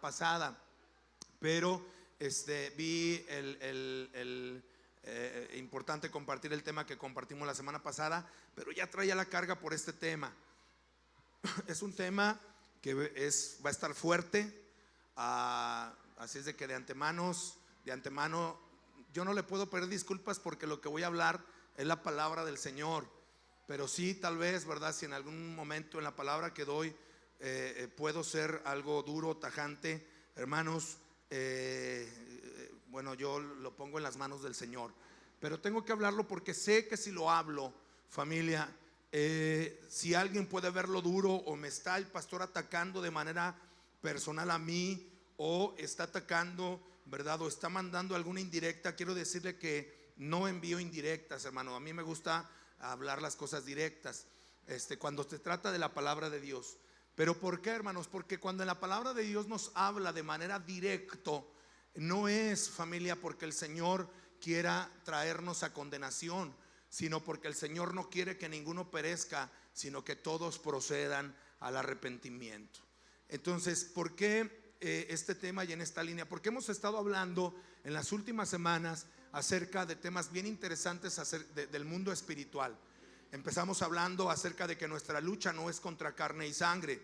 pasada, pero vi importante compartir el tema que compartimos la semana pasada, pero ya traía la carga por este tema. Es un tema que va a estar fuerte, así es de que de antemano yo no le puedo pedir disculpas porque lo que voy a hablar es la palabra del Señor, pero sí, tal vez, ¿verdad? Si en algún momento en la palabra que doy puedo ser algo duro, tajante, hermanos, bueno, yo lo pongo en las manos del Señor, pero tengo que hablarlo porque sé que si lo hablo, familia, si alguien puede verlo duro, o me está el pastor atacando de manera personal a mí, o está atacando, ¿verdad? O está mandando alguna indirecta, quiero decirle que no envío indirectas, hermano. A mí me gusta hablar las cosas directas, cuando se trata de la palabra de Dios. Pero ¿por qué, hermanos? Porque cuando en la palabra de Dios nos habla de manera directo, no es, familia, porque el Señor quiera traernos a condenación, sino porque el Señor no quiere que ninguno perezca, sino que todos procedan al arrepentimiento. Entonces, ¿por qué este tema y en esta línea? Porque hemos estado hablando en las últimas semanas acerca de temas bien interesantes del mundo espiritual. Empezamos hablando acerca de que nuestra lucha no es contra carne y sangre,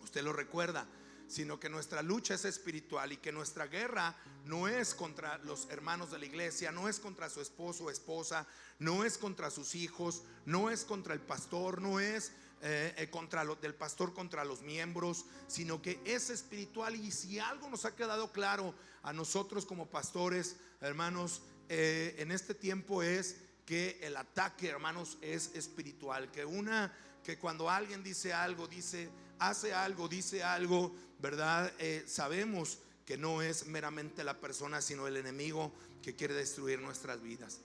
usted lo recuerda, sino que nuestra lucha es espiritual, y que nuestra guerra no es contra los hermanos de la iglesia, no es contra su esposo o esposa, no es contra sus hijos, no es contra el pastor, no es del pastor contra los miembros, sino que es espiritual. Y si algo nos ha quedado claro a nosotros como pastores, hermanos, en este tiempo, es que el ataque, hermanos, es espiritual. Que cuando alguien dice algo, hace algo, dice algo, ¿verdad? Sabemos que no es meramente la persona, sino el enemigo que quiere destruir nuestras vidas.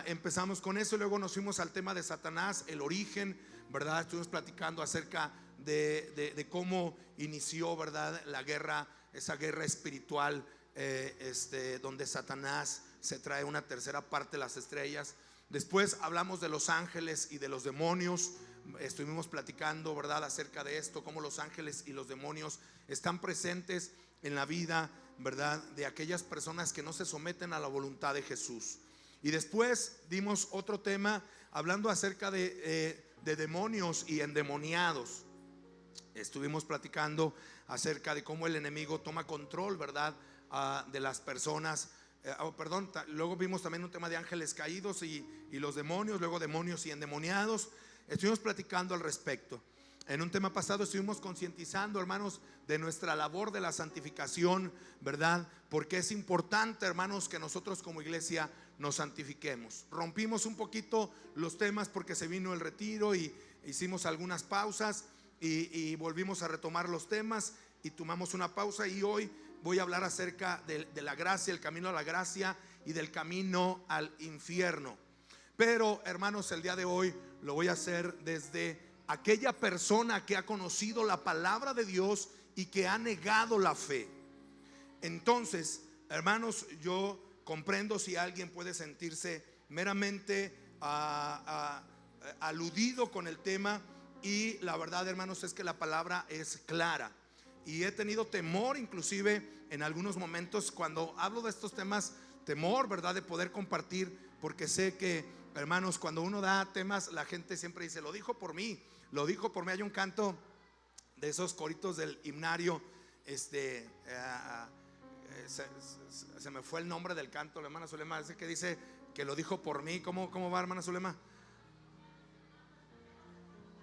Empezamos con eso y luego nos fuimos al tema de Satanás, el origen, ¿verdad? Estuvimos platicando acerca de cómo inició, ¿verdad?, la guerra, esa guerra espiritual, donde Satanás se trae una tercera parte de las estrellas. Después hablamos de los ángeles y de los demonios. Estuvimos platicando, ¿verdad?, acerca de esto, cómo los ángeles y los demonios están presentes en la vida, ¿verdad?, de aquellas personas que no se someten a la voluntad de Jesús. Y después dimos otro tema hablando acerca de demonios y endemoniados. Estuvimos platicando acerca de cómo el enemigo toma control, ¿verdad?, de las personas. Luego vimos también un tema de ángeles caídos y los demonios, luego demonios y endemoniados. Estuvimos platicando al respecto. En un tema pasado estuvimos concientizando, hermanos, de nuestra labor de la santificación, ¿verdad? Porque es importante, hermanos, que nosotros como iglesia nos santifiquemos. Rompimos un poquito los temas porque se vino el retiro y hicimos algunas pausas y volvimos a retomar los temas y tomamos una pausa, y hoy voy a hablar acerca de la gracia, el camino a la gracia y del camino al infierno. Pero, hermanos, el día de hoy lo voy a hacer desde aquella persona que ha conocido la palabra de Dios y que ha negado la fe. Entonces, hermanos, yo comprendo si alguien puede sentirse meramente aludido con el tema, y la verdad, hermanos, es que la palabra es clara. Y he tenido temor, inclusive en algunos momentos cuando hablo de estos temas, temor, ¿verdad?, de poder compartir, porque sé que, hermanos, cuando uno da temas, la gente siempre dice: lo dijo por mí, lo dijo por mí. Hay un canto de esos coritos del himnario, se me fue el nombre del canto, la hermana Zulema, ese que dice que lo dijo por mí. ¿Cómo va, hermana Zulema?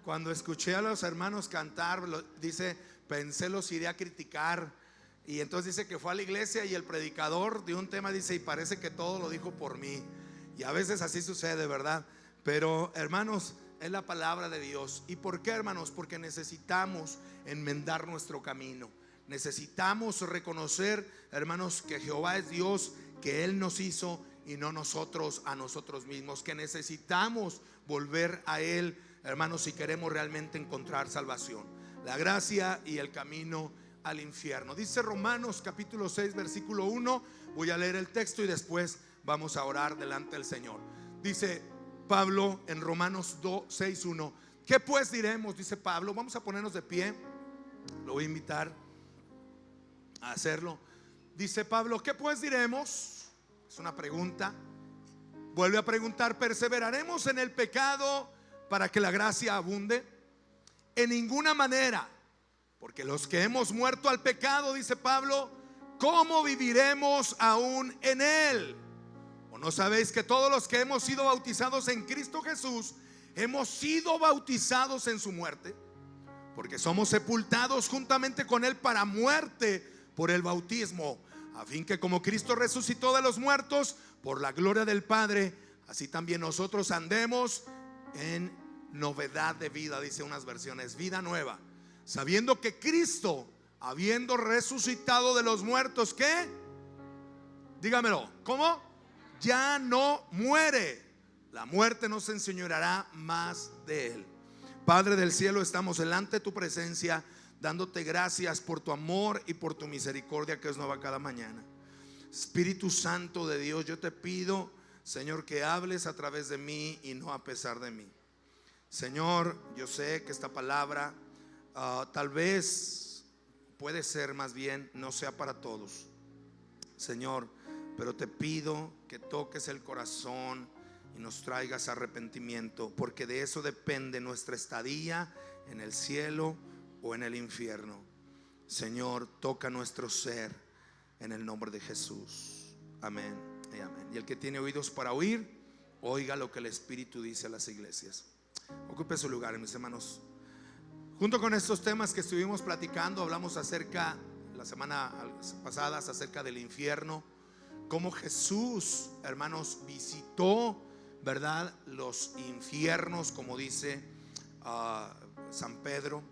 Cuando escuché a los hermanos cantar, dice: pensé los iré a criticar. Y entonces dice que fue a la iglesia y el predicador de un tema dice: y parece que todo lo dijo por mí. Y a veces así sucede, ¿verdad? Pero, hermanos, es la palabra de Dios. ¿Y por qué, hermanos? Porque necesitamos enmendar nuestro camino. Necesitamos reconocer, hermanos, que Jehová es Dios, que Él nos hizo y no nosotros a nosotros mismos, que necesitamos volver a Él, hermanos, si queremos realmente encontrar salvación, la gracia y el camino al infierno. Dice Romanos capítulo 6 versículo 1. Voy a leer el texto y después vamos a orar delante del Señor. Dice Pablo en Romanos 6:1: ¿qué pues diremos? Dice Pablo. Vamos a ponernos de pie. Lo voy a invitar. a hacerlo. Dice Pablo: ¿qué pues diremos? Es una pregunta. Vuelve a preguntar: ¿perseveraremos en el pecado para que la gracia abunde? En ninguna manera, porque los que hemos muerto al pecado, dice Pablo, ¿cómo viviremos aún en él? ¿O no sabéis que todos los que hemos sido bautizados en Cristo Jesús hemos sido bautizados en su muerte? Porque somos sepultados juntamente con él para muerte por el bautismo, a fin que como Cristo resucitó de los muertos por la gloria del Padre, así también nosotros andemos en novedad de vida, dice unas versiones, vida nueva, sabiendo que Cristo, habiendo resucitado de los muertos, ¿qué? Dígamelo, ¿cómo? Ya no muere. La muerte no se enseñoreará más de él. Padre del cielo, estamos delante de tu presencia, dándote gracias por tu amor y por tu misericordia que es nueva cada mañana. Espíritu Santo de Dios, yo te pido, Señor, que hables a través de mí y no a pesar de mí. Señor, yo sé que esta palabra tal vez, puede ser más bien, no sea para todos, Señor, pero te pido que toques el corazón y nos traigas arrepentimiento, porque de eso depende nuestra estadía en el cielo o en el infierno. Señor, toca nuestro ser en el nombre de Jesús. Amén y amén. Y el que tiene oídos para oír, oiga lo que el Espíritu dice a las iglesias. Ocupe su lugar, mis hermanos. Junto con estos temas que estuvimos platicando, hablamos acerca, la semana pasada, acerca del infierno, cómo Jesús, hermanos, visitó, ¿verdad?, los infiernos, como dice San Pedro,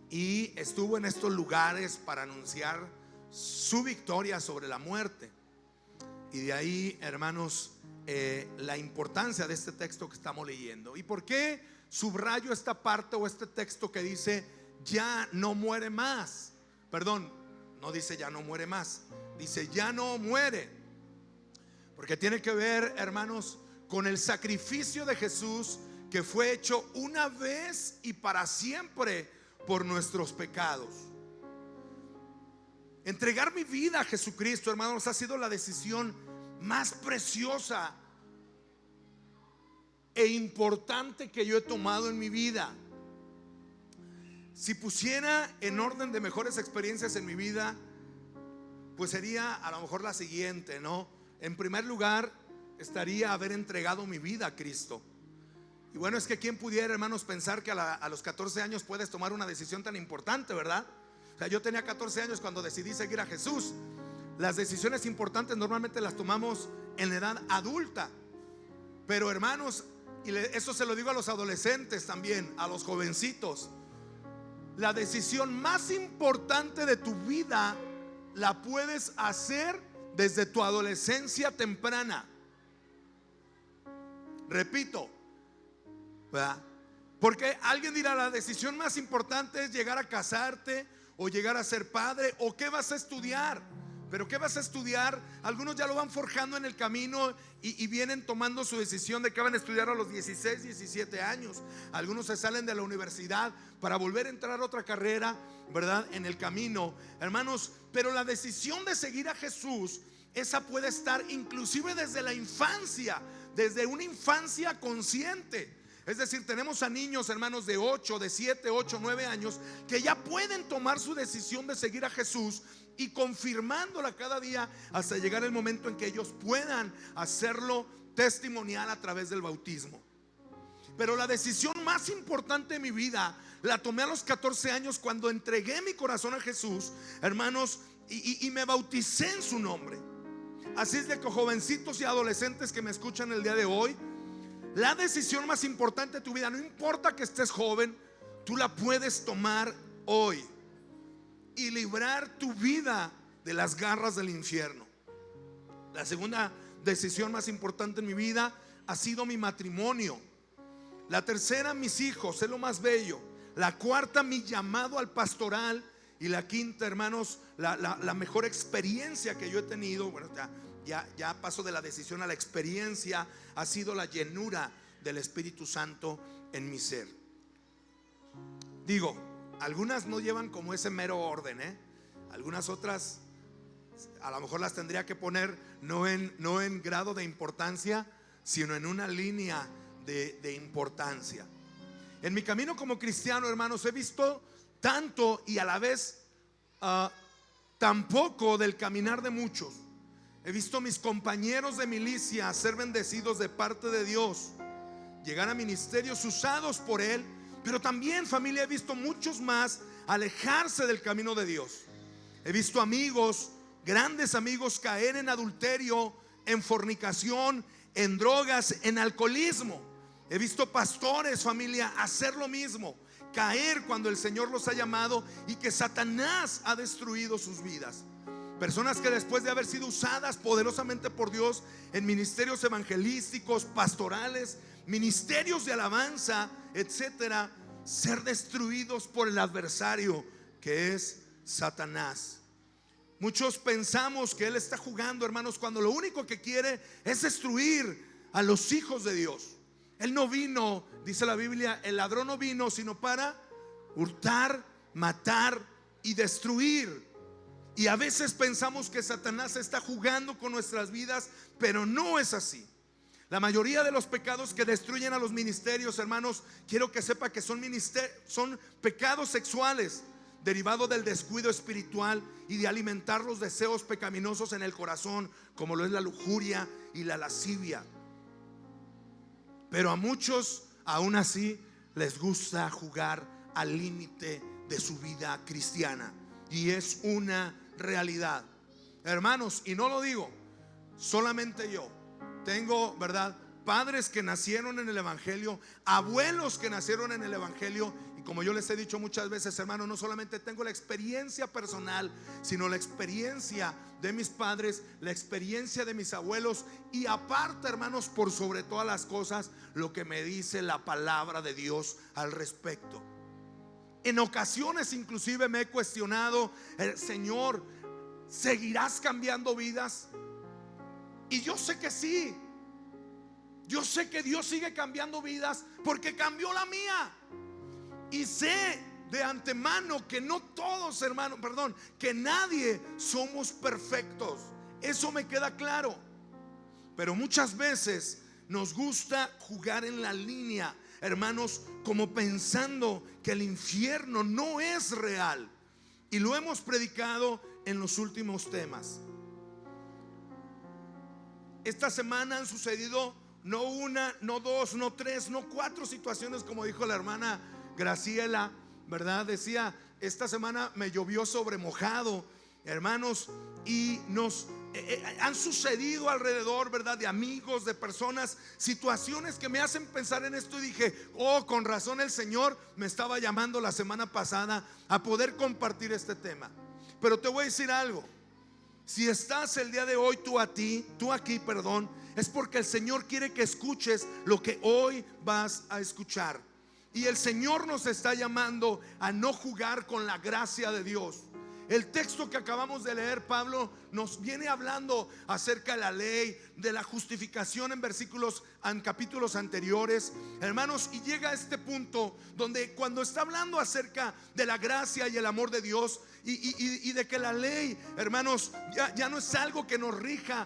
y estuvo en estos lugares para anunciar su victoria sobre la muerte. Y de ahí, hermanos, la importancia de este texto que estamos leyendo. ¿Y por qué subrayo esta parte o este texto que dice ya no muere más? Perdón, no dice ya no muere más, dice ya no muere, porque tiene que ver, hermanos, con el sacrificio de Jesús que fue hecho una vez y para siempre por nuestros pecados. Entregar mi vida a Jesucristo, hermanos, ha sido la decisión más preciosa e importante que yo he tomado en mi vida. Si pusiera en orden de mejores experiencias en mi vida, pues sería a lo mejor la siguiente, ¿no? En primer lugar estaría haber entregado mi vida a Cristo. Y bueno, es que quién pudiera, hermanos, pensar que a los 14 años puedes tomar una decisión tan importante, ¿verdad? O sea, yo tenía 14 años cuando decidí seguir a Jesús. Las decisiones importantes normalmente las tomamos en la edad adulta. Pero, hermanos, y eso se lo digo a los adolescentes también, a los jovencitos, la decisión más importante de tu vida la puedes hacer desde tu adolescencia temprana. Repito, ¿verdad? Porque alguien dirá, la decisión más importante es llegar a casarte o llegar a ser padre, o qué vas a estudiar. Pero ¿qué vas a estudiar? Algunos ya lo van forjando en el camino y vienen tomando su decisión de que van a estudiar a los 16, 17 años. Algunos se salen de la universidad para volver a entrar a otra carrera, ¿verdad?, en el camino, hermanos. Pero la decisión de seguir a Jesús, esa puede estar inclusive desde la infancia, desde una infancia consciente. Es decir, tenemos a niños, hermanos, de 8, de 7, 8, 9 años que ya pueden tomar su decisión de seguir a Jesús y confirmándola cada día hasta llegar el momento en que ellos puedan hacerlo testimonial a través del bautismo. Pero la decisión más importante de mi vida la tomé a los 14 años cuando entregué mi corazón a Jesús, hermanos, y me bauticé en su nombre. Así es de que, jovencitos y adolescentes que me escuchan el día de hoy, la decisión más importante de tu vida, no importa que estés joven, tú la puedes tomar hoy y librar tu vida de las garras del infierno. La segunda decisión más importante en mi vida ha sido mi matrimonio. La tercera, mis hijos, es lo más bello. La cuarta, mi llamado al pastoral. Y la quinta, hermanos, la mejor experiencia que yo he tenido, bueno, ya paso de la decisión a la experiencia, ha sido la llenura del Espíritu Santo en mi ser. Digo, algunas no llevan como ese mero orden, Algunas otras a lo mejor las tendría que poner no en grado de importancia, sino en una línea de importancia. En mi camino como cristiano, hermanos, he visto tanto y a la vez tan poco del caminar de muchos. He visto mis compañeros de milicia ser bendecidos de parte de Dios, llegar a ministerios usados por Él, pero también, familia, he visto muchos más alejarse del camino de Dios. He visto amigos, grandes amigos, caer en adulterio, en fornicación, en drogas, en alcoholismo. He visto pastores, familia, hacer lo mismo, caer cuando el Señor los ha llamado y que Satanás ha destruido sus vidas. Personas que después de haber sido usadas poderosamente por Dios en ministerios evangelísticos, pastorales, ministerios de alabanza, etcétera, ser destruidos por el adversario que es Satanás. Muchos pensamos que él está jugando, hermanos, cuando lo único que quiere es destruir a los hijos de Dios. Él no vino, dice la Biblia, el ladrón no vino sino para hurtar, matar y destruir. Y a veces pensamos que Satanás está jugando con nuestras vidas, pero no es así. La mayoría de los pecados que destruyen a los ministerios, hermanos, quiero que sepa que son pecados sexuales, derivado del descuido espiritual y de alimentar los deseos pecaminosos en el corazón, como lo es la lujuria y la lascivia. Pero a muchos aún así les gusta jugar al límite de su vida cristiana, y es una realidad, hermanos. Y no lo digo solamente yo. Tengo, ¿verdad?, padres que nacieron en el evangelio, abuelos que nacieron en el evangelio. Y como yo les he dicho muchas veces, hermanos, no solamente tengo la experiencia personal, sino la experiencia de mis padres, la experiencia de mis abuelos, y aparte, hermanos, por sobre todas las cosas, lo que me dice la palabra de Dios al respecto. En ocasiones inclusive me he cuestionado: Señor, ¿seguirás cambiando vidas? Y yo sé que sí. Yo sé que Dios sigue cambiando vidas, porque cambió la mía. Y sé de antemano que no todos, hermanos, que nadie somos perfectos. Eso me queda claro. Pero muchas veces nos gusta jugar en la línea, hermanos, como pensando que el infierno no es real. Y lo hemos predicado en los últimos temas. Esta semana han sucedido no una, no dos, no tres, no cuatro situaciones, como dijo la hermana Graciela, ¿verdad? Decía: esta semana me llovió sobre mojado, hermanos, y nos han sucedido alrededor, ¿verdad?, de amigos, de personas, situaciones que me hacen pensar en esto. Y dije: oh, con razón el Señor me estaba llamando la semana pasada a poder compartir este tema. Pero te voy a decir algo: si estás el día de hoy tú aquí, es porque el Señor quiere que escuches lo que hoy vas a escuchar. Y el Señor nos está llamando a no jugar con la gracia de Dios. El texto que acabamos de leer, Pablo nos viene hablando acerca de la ley, de la justificación en capítulos anteriores, hermanos, y llega a este punto donde cuando está hablando acerca de la gracia y el amor de Dios, y de que la ley, hermanos, ya no es algo que nos rija,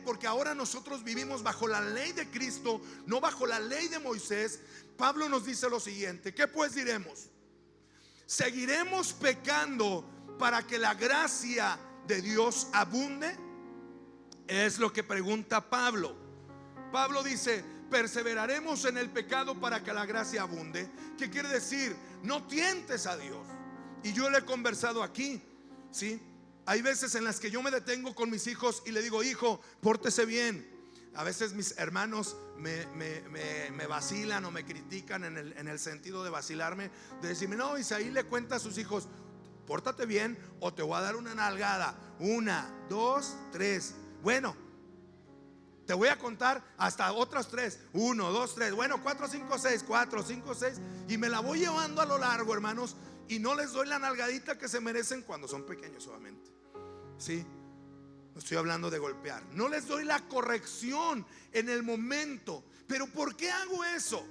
porque ahora nosotros vivimos bajo la ley de Cristo, no bajo la ley de Moisés. Pablo nos dice lo siguiente: ¿qué pues diremos? ¿Seguiremos pecando para que la gracia de Dios abunde? Es lo que pregunta Pablo. Pablo dice: ¿perseveraremos en el pecado para que la gracia abunde? ¿Qué quiere decir? No tientes a Dios. Y yo le he conversado aquí, ¿sí? Hay veces en las que yo me detengo con mis hijos y le digo: hijo, pórtese bien. A veces mis hermanos me vacilan o me critican en el sentido de vacilarme, de decirme: no, Isaí le cuenta a sus hijos: pórtate bien o te voy a dar una nalgada. 1, 2, 3. Bueno, te voy a contar hasta otras 3. 1, 2, 3. Bueno, 4, 5, 6. 4, 5, 6. Y me la voy llevando a lo largo, hermanos. Y no les doy la nalgadita que se merecen cuando son pequeños solamente. ¿Sí? No estoy hablando de golpear. No les doy la corrección en el momento. Pero ¿por qué hago eso?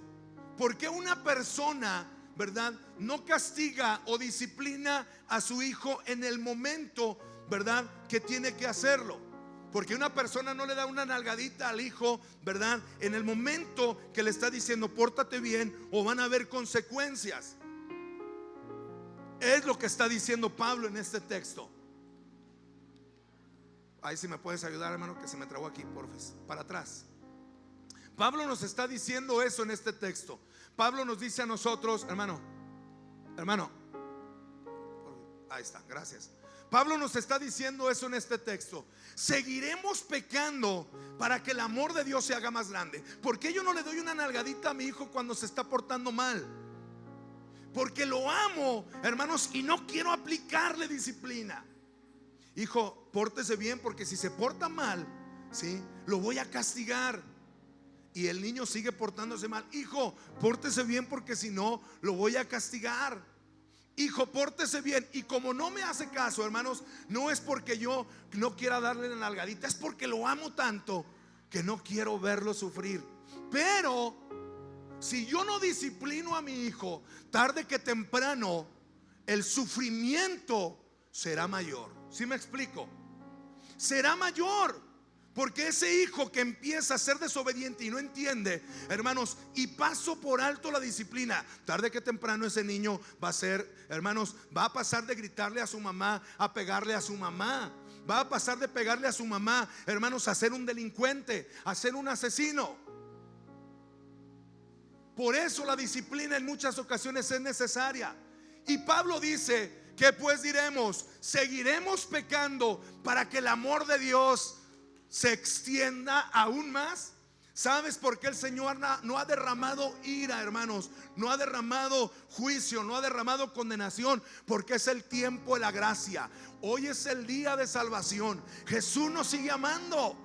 Porque una persona, ¿verdad?, no castiga o disciplina a su hijo en el momento, ¿verdad?, que tiene que hacerlo. Porque una persona no le da una nalgadita al hijo, ¿verdad?, en el momento que le está diciendo pórtate bien o van a haber consecuencias. Es lo que está diciendo Pablo en este texto. Ahí si me puedes ayudar, hermano, que se me trabó aquí, porfa, para atrás. Pablo nos está diciendo eso en este texto. Pablo nos dice a nosotros, hermano, ahí está, gracias. Pablo nos está diciendo eso en este texto. Seguiremos pecando para que el amor de Dios se haga más grande. ¿Por qué yo no le doy una nalgadita a mi hijo cuando se está portando mal? Porque lo amo, hermanos, y no quiero aplicarle disciplina. Hijo, pórtese bien, porque si se porta mal, ¿sí?, lo voy a castigar. Y el niño sigue portándose mal. Hijo, pórtese bien, porque si no, lo voy a castigar. Hijo, pórtese bien. Y como no me hace caso, hermanos, no es porque yo no quiera darle la nalgadita, es porque lo amo tanto que no quiero verlo sufrir. Pero si yo no disciplino a mi hijo, tarde que temprano el sufrimiento será mayor. ¿Sí me explico? Será mayor. Porque ese hijo que empieza a ser desobediente y no entiende, hermanos, y paso por alto la disciplina, tarde que temprano ese niño va a ser, hermanos, va a pasar de gritarle a su mamá a pegarle a su mamá. Va a pasar de pegarle a su mamá, hermanos, a ser un delincuente, a ser un asesino. Por eso la disciplina en muchas ocasiones es necesaria. Y Pablo dice: ¿qué pues diremos? ¿Seguiremos pecando para que el amor de Dios se extienda aún más? ¿Sabes por qué el Señor no ha derramado ira, hermanos? No ha derramado juicio, no ha derramado condenación, porque es el tiempo de la gracia. Hoy es el día de salvación. Jesús nos sigue amando.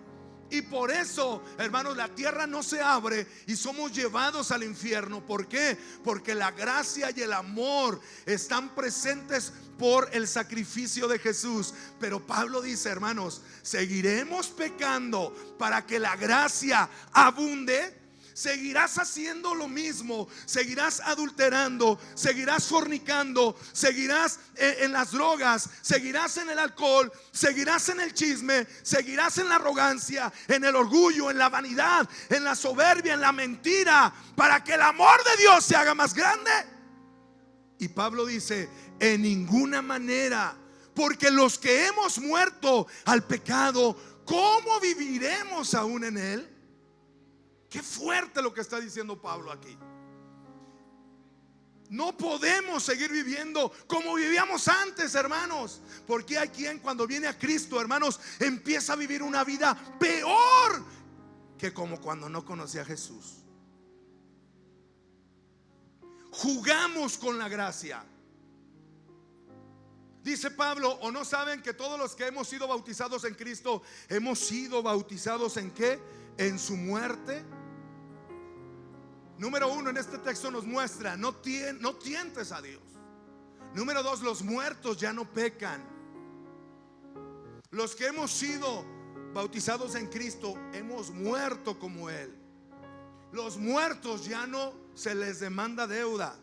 Y por eso, hermanos, la tierra no se abre y somos llevados al infierno. ¿Por qué? Porque la gracia y el amor están presentes por el sacrificio de Jesús. Pero Pablo dice, hermanos, seguiremos pecando para que la gracia abunde. Seguirás haciendo lo mismo, seguirás adulterando, seguirás fornicando, seguirás en las drogas, seguirás en el alcohol, seguirás en el chisme, seguirás en la arrogancia, en el orgullo, en la vanidad, en la soberbia, en la mentira, para que el amor de Dios se haga más grande. Y Pablo dice: en ninguna manera, porque los que hemos muerto al pecado, ¿cómo viviremos aún en él? Qué fuerte lo que está diciendo Pablo aquí. No podemos seguir viviendo como vivíamos antes, hermanos. Porque hay quien cuando viene a Cristo, hermanos, empieza a vivir una vida peor que como cuando no conocía a Jesús. Jugamos con la gracia. Dice Pablo: ¿o no saben que todos los que hemos sido bautizados en Cristo hemos sido bautizados en qué? En su muerte. Número uno, en este texto nos muestra: no tientes a Dios. Número dos, los muertos ya no pecan. Los que hemos sido bautizados en Cristo hemos muerto como Él. Los muertos ya no se les demanda deuda.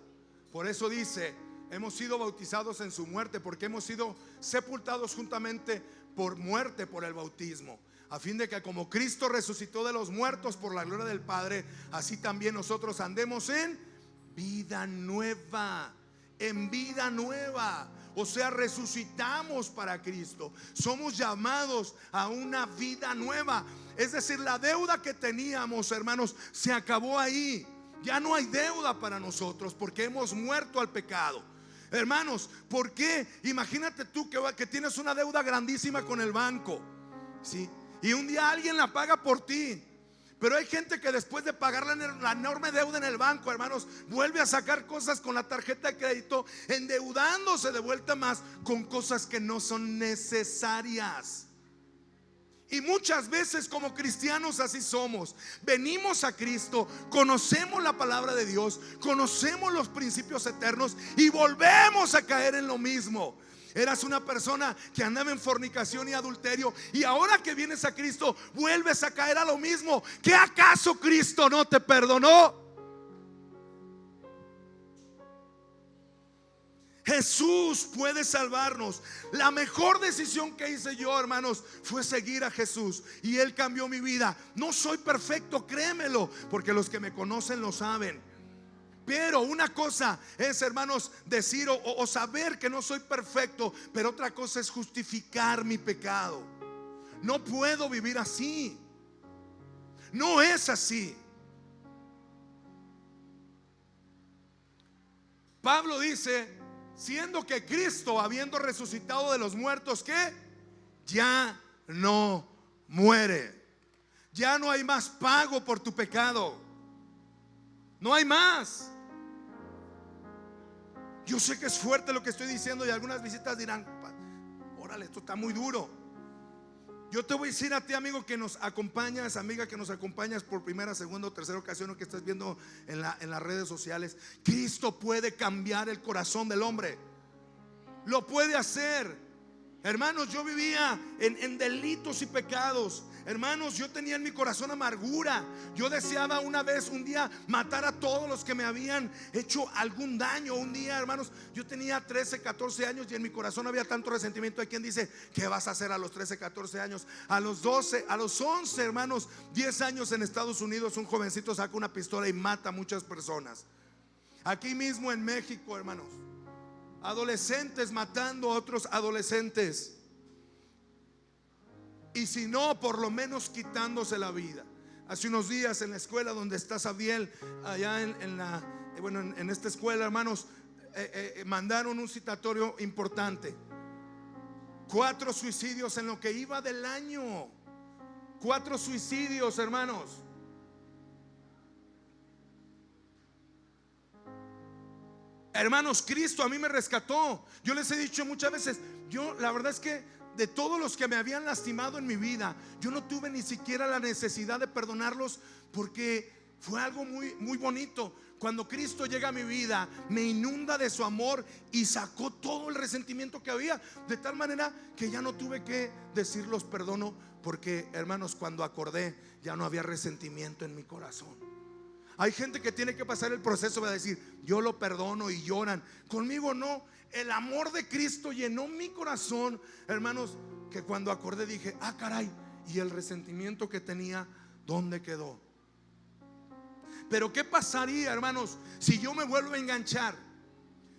Por eso dice: hemos sido bautizados en su muerte, porque hemos sido sepultados juntamente por muerte por el bautismo, a fin de que como Cristo resucitó de los muertos por la gloria del Padre, así también nosotros andemos en vida nueva. En vida nueva. O sea, resucitamos para Cristo. Somos llamados a una vida nueva. Es decir, la deuda que teníamos, hermanos, se acabó ahí. Ya no hay deuda para nosotros, porque hemos muerto al pecado. Hermanos, ¿por qué? Imagínate tú que tienes una deuda grandísima con el banco, ¿sí? Y un día alguien la paga por ti. Pero hay gente que después de pagar la enorme deuda en el banco, hermanos, vuelve a sacar cosas con la tarjeta de crédito, endeudándose de vuelta más con cosas que no son necesarias. Y muchas veces como cristianos así somos. Venimos a Cristo, conocemos la palabra de Dios, conocemos los principios eternos y volvemos a caer en lo mismo. Eras una persona que andaba en fornicación y adulterio, y ahora que vienes a Cristo vuelves a caer a lo mismo. ¿Qué acaso Cristo no te perdonó? Jesús puede salvarnos. La mejor decisión que hice yo, hermanos, fue seguir a Jesús, y Él cambió mi vida. No soy perfecto, créemelo, porque los que me conocen lo saben. Pero una cosa es, hermanos, decir o saber que no soy perfecto, pero otra cosa es justificar mi pecado. No puedo vivir así. No es así. Pablo dice, siendo que Cristo, habiendo resucitado de los muertos, ¿qué? Ya no muere. Ya no hay más pago por tu pecado. No hay más. Yo sé que es fuerte lo que estoy diciendo, y algunas visitas dirán, órale, esto está muy duro. Yo te voy a decir a ti, amigo, que nos acompañas, amiga, que nos acompañas por primera, segunda o tercera ocasión, o que estás viendo en las redes sociales. Cristo puede cambiar el corazón del hombre. Lo puede hacer. Hermanos, yo vivía en delitos y pecados. Hermanos, yo tenía en mi corazón amargura. Yo deseaba un día matar a todos los que me habían hecho algún daño. Un día, hermanos, yo tenía 13, 14 años y en mi corazón había tanto resentimiento. Hay quien dice, ¿qué vas a hacer a los 13, 14 años? A los 12, a los 11, hermanos, 10 años en Estados Unidos, un jovencito saca una pistola y mata a muchas personas. Aquí mismo en México, hermanos, adolescentes matando a otros adolescentes, y si no, por lo menos quitándose la vida. Hace unos días en la escuela donde está Sabiel, allá en esta escuela, hermanos, mandaron un citatorio importante. 4 suicidios en lo que iba del año. 4 suicidios, hermanos. Hermanos, Cristo a mí me rescató. Yo les he dicho muchas veces, yo la verdad es que de todos los que me habían lastimado en mi vida, yo no tuve ni siquiera la necesidad de perdonarlos, porque fue algo muy, muy bonito. Cuando Cristo llega a mi vida, me inunda de su amor y sacó todo el resentimiento que había, de tal manera que ya no tuve que decir los perdono, porque, hermanos, cuando acordé, ya no había resentimiento en mi corazón. Hay gente que tiene que pasar el proceso de decir, yo lo perdono, y lloran. Conmigo no. El amor de Cristo llenó mi corazón, hermanos, que cuando acordé dije, ah, caray, y el resentimiento que tenía, ¿dónde quedó? Pero ¿qué pasaría, hermanos, si yo me vuelvo a enganchar?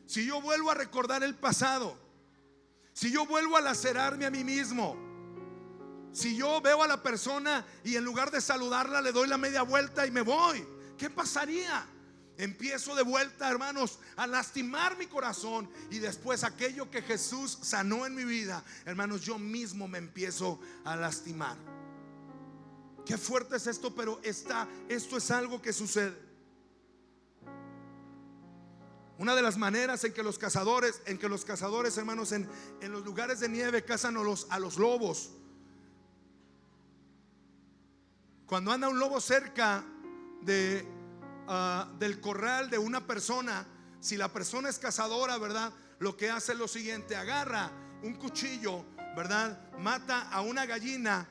Si yo vuelvo a recordar el pasado, si yo vuelvo a lacerarme a mí mismo, si yo veo a la persona y en lugar de saludarla le doy la media vuelta y me voy, ¿qué pasaría? Empiezo de vuelta, hermanos, a lastimar mi corazón, y después aquello que Jesús sanó en mi vida, hermanos, yo mismo me empiezo a lastimar. Qué fuerte es esto, pero esto es algo que sucede. Una de las maneras en que los cazadores, hermanos, en los lugares de nieve cazan a los lobos. Cuando anda un lobo cerca del corral de una persona, si la persona es cazadora, ¿verdad? Lo que hace es lo siguiente: agarra un cuchillo, ¿verdad? Mata a una gallina,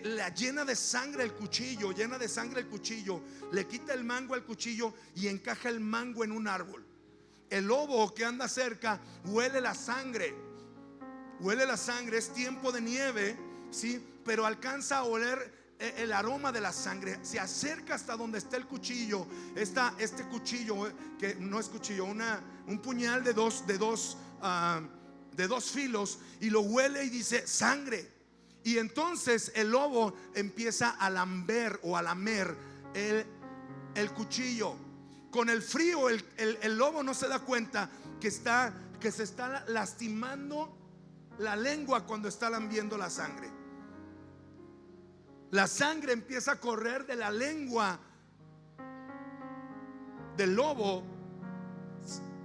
la llena de sangre el cuchillo, le quita el mango al cuchillo y encaja el mango en un árbol. El lobo que anda cerca huele la sangre, es tiempo de nieve, ¿sí? Pero alcanza a oler el aroma de la sangre. Se acerca hasta donde está el cuchillo, este cuchillo, que no es cuchillo, un puñal de dos filos, y lo huele y dice sangre. Y entonces el lobo empieza a lamber o a lamer el cuchillo. Con el frío el lobo no se da cuenta que se está lastimando la lengua cuando está lambiendo la sangre. La sangre empieza a correr de la lengua del lobo,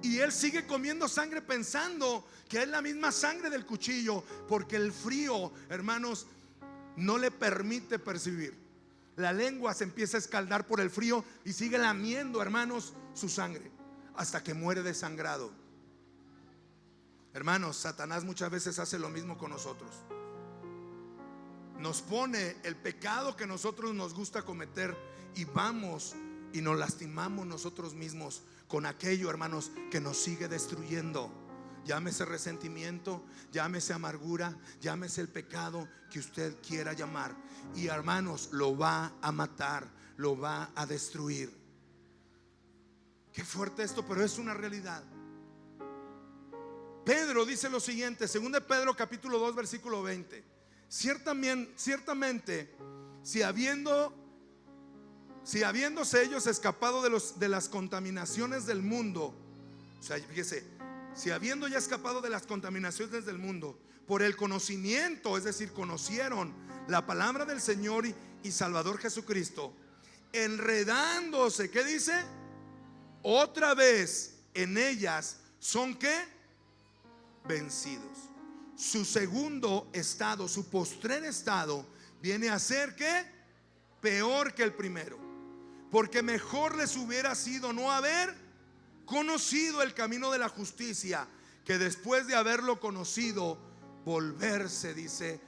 y él sigue comiendo sangre pensando que es la misma sangre del cuchillo, porque el frío, hermanos, no le permite percibir. La lengua se empieza a escaldar por el frío y sigue lamiendo, hermanos, su sangre hasta que muere desangrado. Hermanos, Satanás muchas veces hace lo mismo con nosotros. Nos pone el pecado que nosotros nos gusta cometer, y vamos y nos lastimamos nosotros mismos con aquello, hermanos, que nos sigue destruyendo. llámese resentimiento, llámese amargura, llámese el pecado que usted quiera llamar. Y hermanos, lo va a matar, lo va a destruir. Qué fuerte esto, pero es una realidad. Pedro dice lo siguiente, 2 Pedro capítulo 2 versículo 20: ciertamente, si habiéndose ellos escapado de las contaminaciones del mundo, o sea, fíjese, si habiendo ya escapado de las contaminaciones del mundo por el conocimiento, es decir, conocieron la palabra del Señor y Salvador Jesucristo, enredándose, ¿qué dice? Otra vez en ellas son ¿qué? Vencidos. Su segundo estado, su postrer estado, viene a ser ¿qué? Peor que el primero, porque mejor les hubiera sido no haber conocido el camino de la justicia, que después de haberlo conocido, volverse, dice,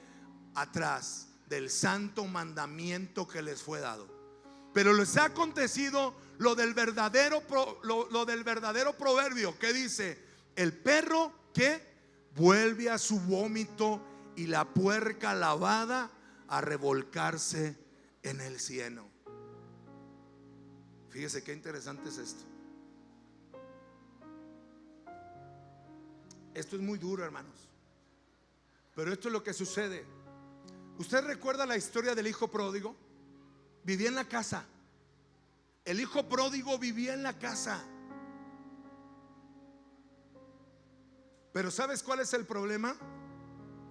atrás del santo mandamiento que les fue dado. Pero les ha acontecido lo del verdadero proverbio, que dice: el perro que vuelve a su vómito y la puerca lavada a revolcarse en el cieno. Fíjese qué interesante es esto. Esto es muy duro, hermanos, pero esto es lo que sucede. ¿Usted recuerda la historia del hijo pródigo? Vivía en la casa. El hijo pródigo vivía en la casa. Pero ¿sabes cuál es el problema?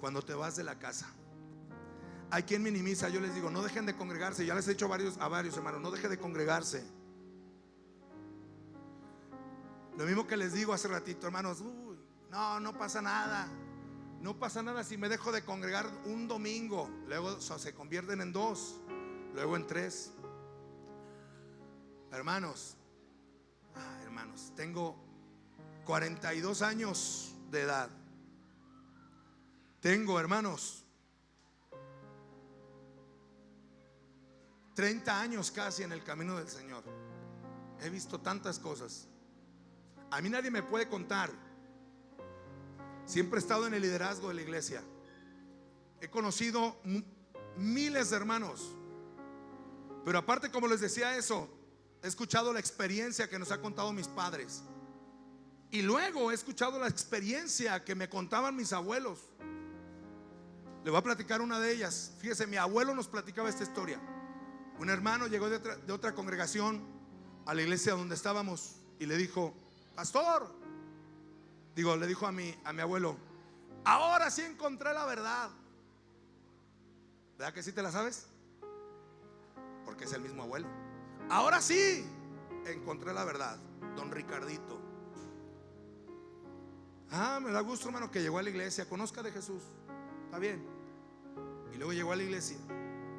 Cuando te vas de la casa. Hay quien minimiza. Yo les digo, no dejen de congregarse. Ya les he dicho a varios hermanos, no dejen de congregarse. Lo mismo que les digo hace ratito, hermanos, no pasa nada. No pasa nada si me dejo de congregar un domingo. Luego se convierten en 2, luego en 3. Hermanos, tengo 42 años de edad. Tengo, hermanos, 30 años casi en el camino del Señor. He visto tantas cosas. A mí nadie me puede contar. Siempre he estado en el liderazgo de la iglesia. He conocido miles de hermanos. Pero aparte, como les decía eso, he escuchado la experiencia que nos ha contado mis padres. Y luego he escuchado la experiencia que me contaban mis abuelos. Le voy a platicar una de ellas. Fíjese, mi abuelo nos platicaba esta historia. Un hermano llegó de otra congregación a la iglesia donde estábamos y le dijo: pastor, le dijo a mi abuelo: ahora sí encontré la verdad. ¿Verdad que sí te la sabes? Porque es el mismo abuelo. Ahora sí encontré la verdad, don Ricardito. Me da gusto, hermano, que llegó a la iglesia. Conozca de Jesús, está bien. Y luego llegó a la iglesia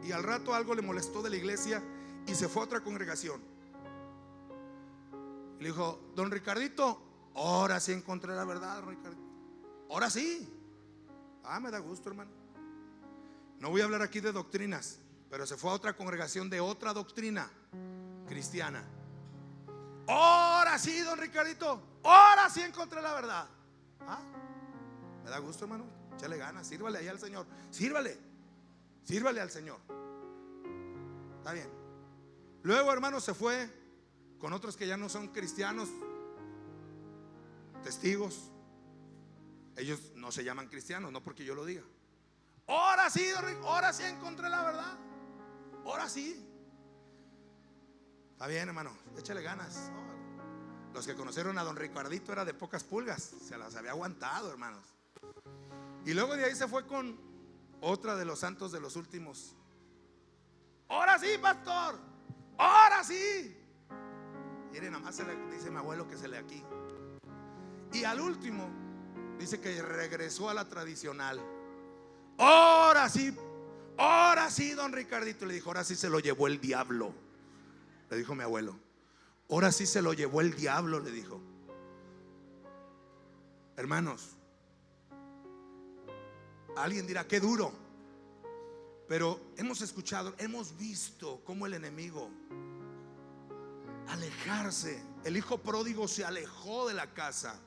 y al rato algo le molestó de la iglesia y se fue a otra congregación. Y le dijo: don Ricardito, ahora sí encontré la verdad, don Ricardito. Ahora sí. Me da gusto, hermano. No voy a hablar aquí de doctrinas, pero se fue a otra congregación de otra doctrina cristiana. Ahora sí, don Ricardito, ahora sí encontré la verdad. Me da gusto, hermano. Échale ganas, sírvale ahí al Señor. Sírvale al Señor. Está bien. Luego, hermano, se fue con otros que ya no son cristianos, testigos. Ellos no se llaman cristianos, no porque yo lo diga. Ahora sí, ahora sí encontré la verdad. Ahora sí. Está bien, hermano, échale ganas. Los que conocieron a don Ricardito era de pocas pulgas, se las había aguantado, hermanos. Y luego de ahí se fue con otra de los santos de los últimos. Ahora sí, pastor, ahora sí. Miren, nada más dice mi abuelo que se lee aquí. Y al último dice que regresó a la tradicional. Ahora sí, don Ricardito. Le dijo: ahora sí se lo llevó el diablo. Le dijo mi abuelo: ahora sí se lo llevó el diablo, le dijo. Hermanos, alguien dirá: qué duro. Pero hemos escuchado, hemos visto cómo el enemigo alejarse. El hijo pródigo se alejó de la casa.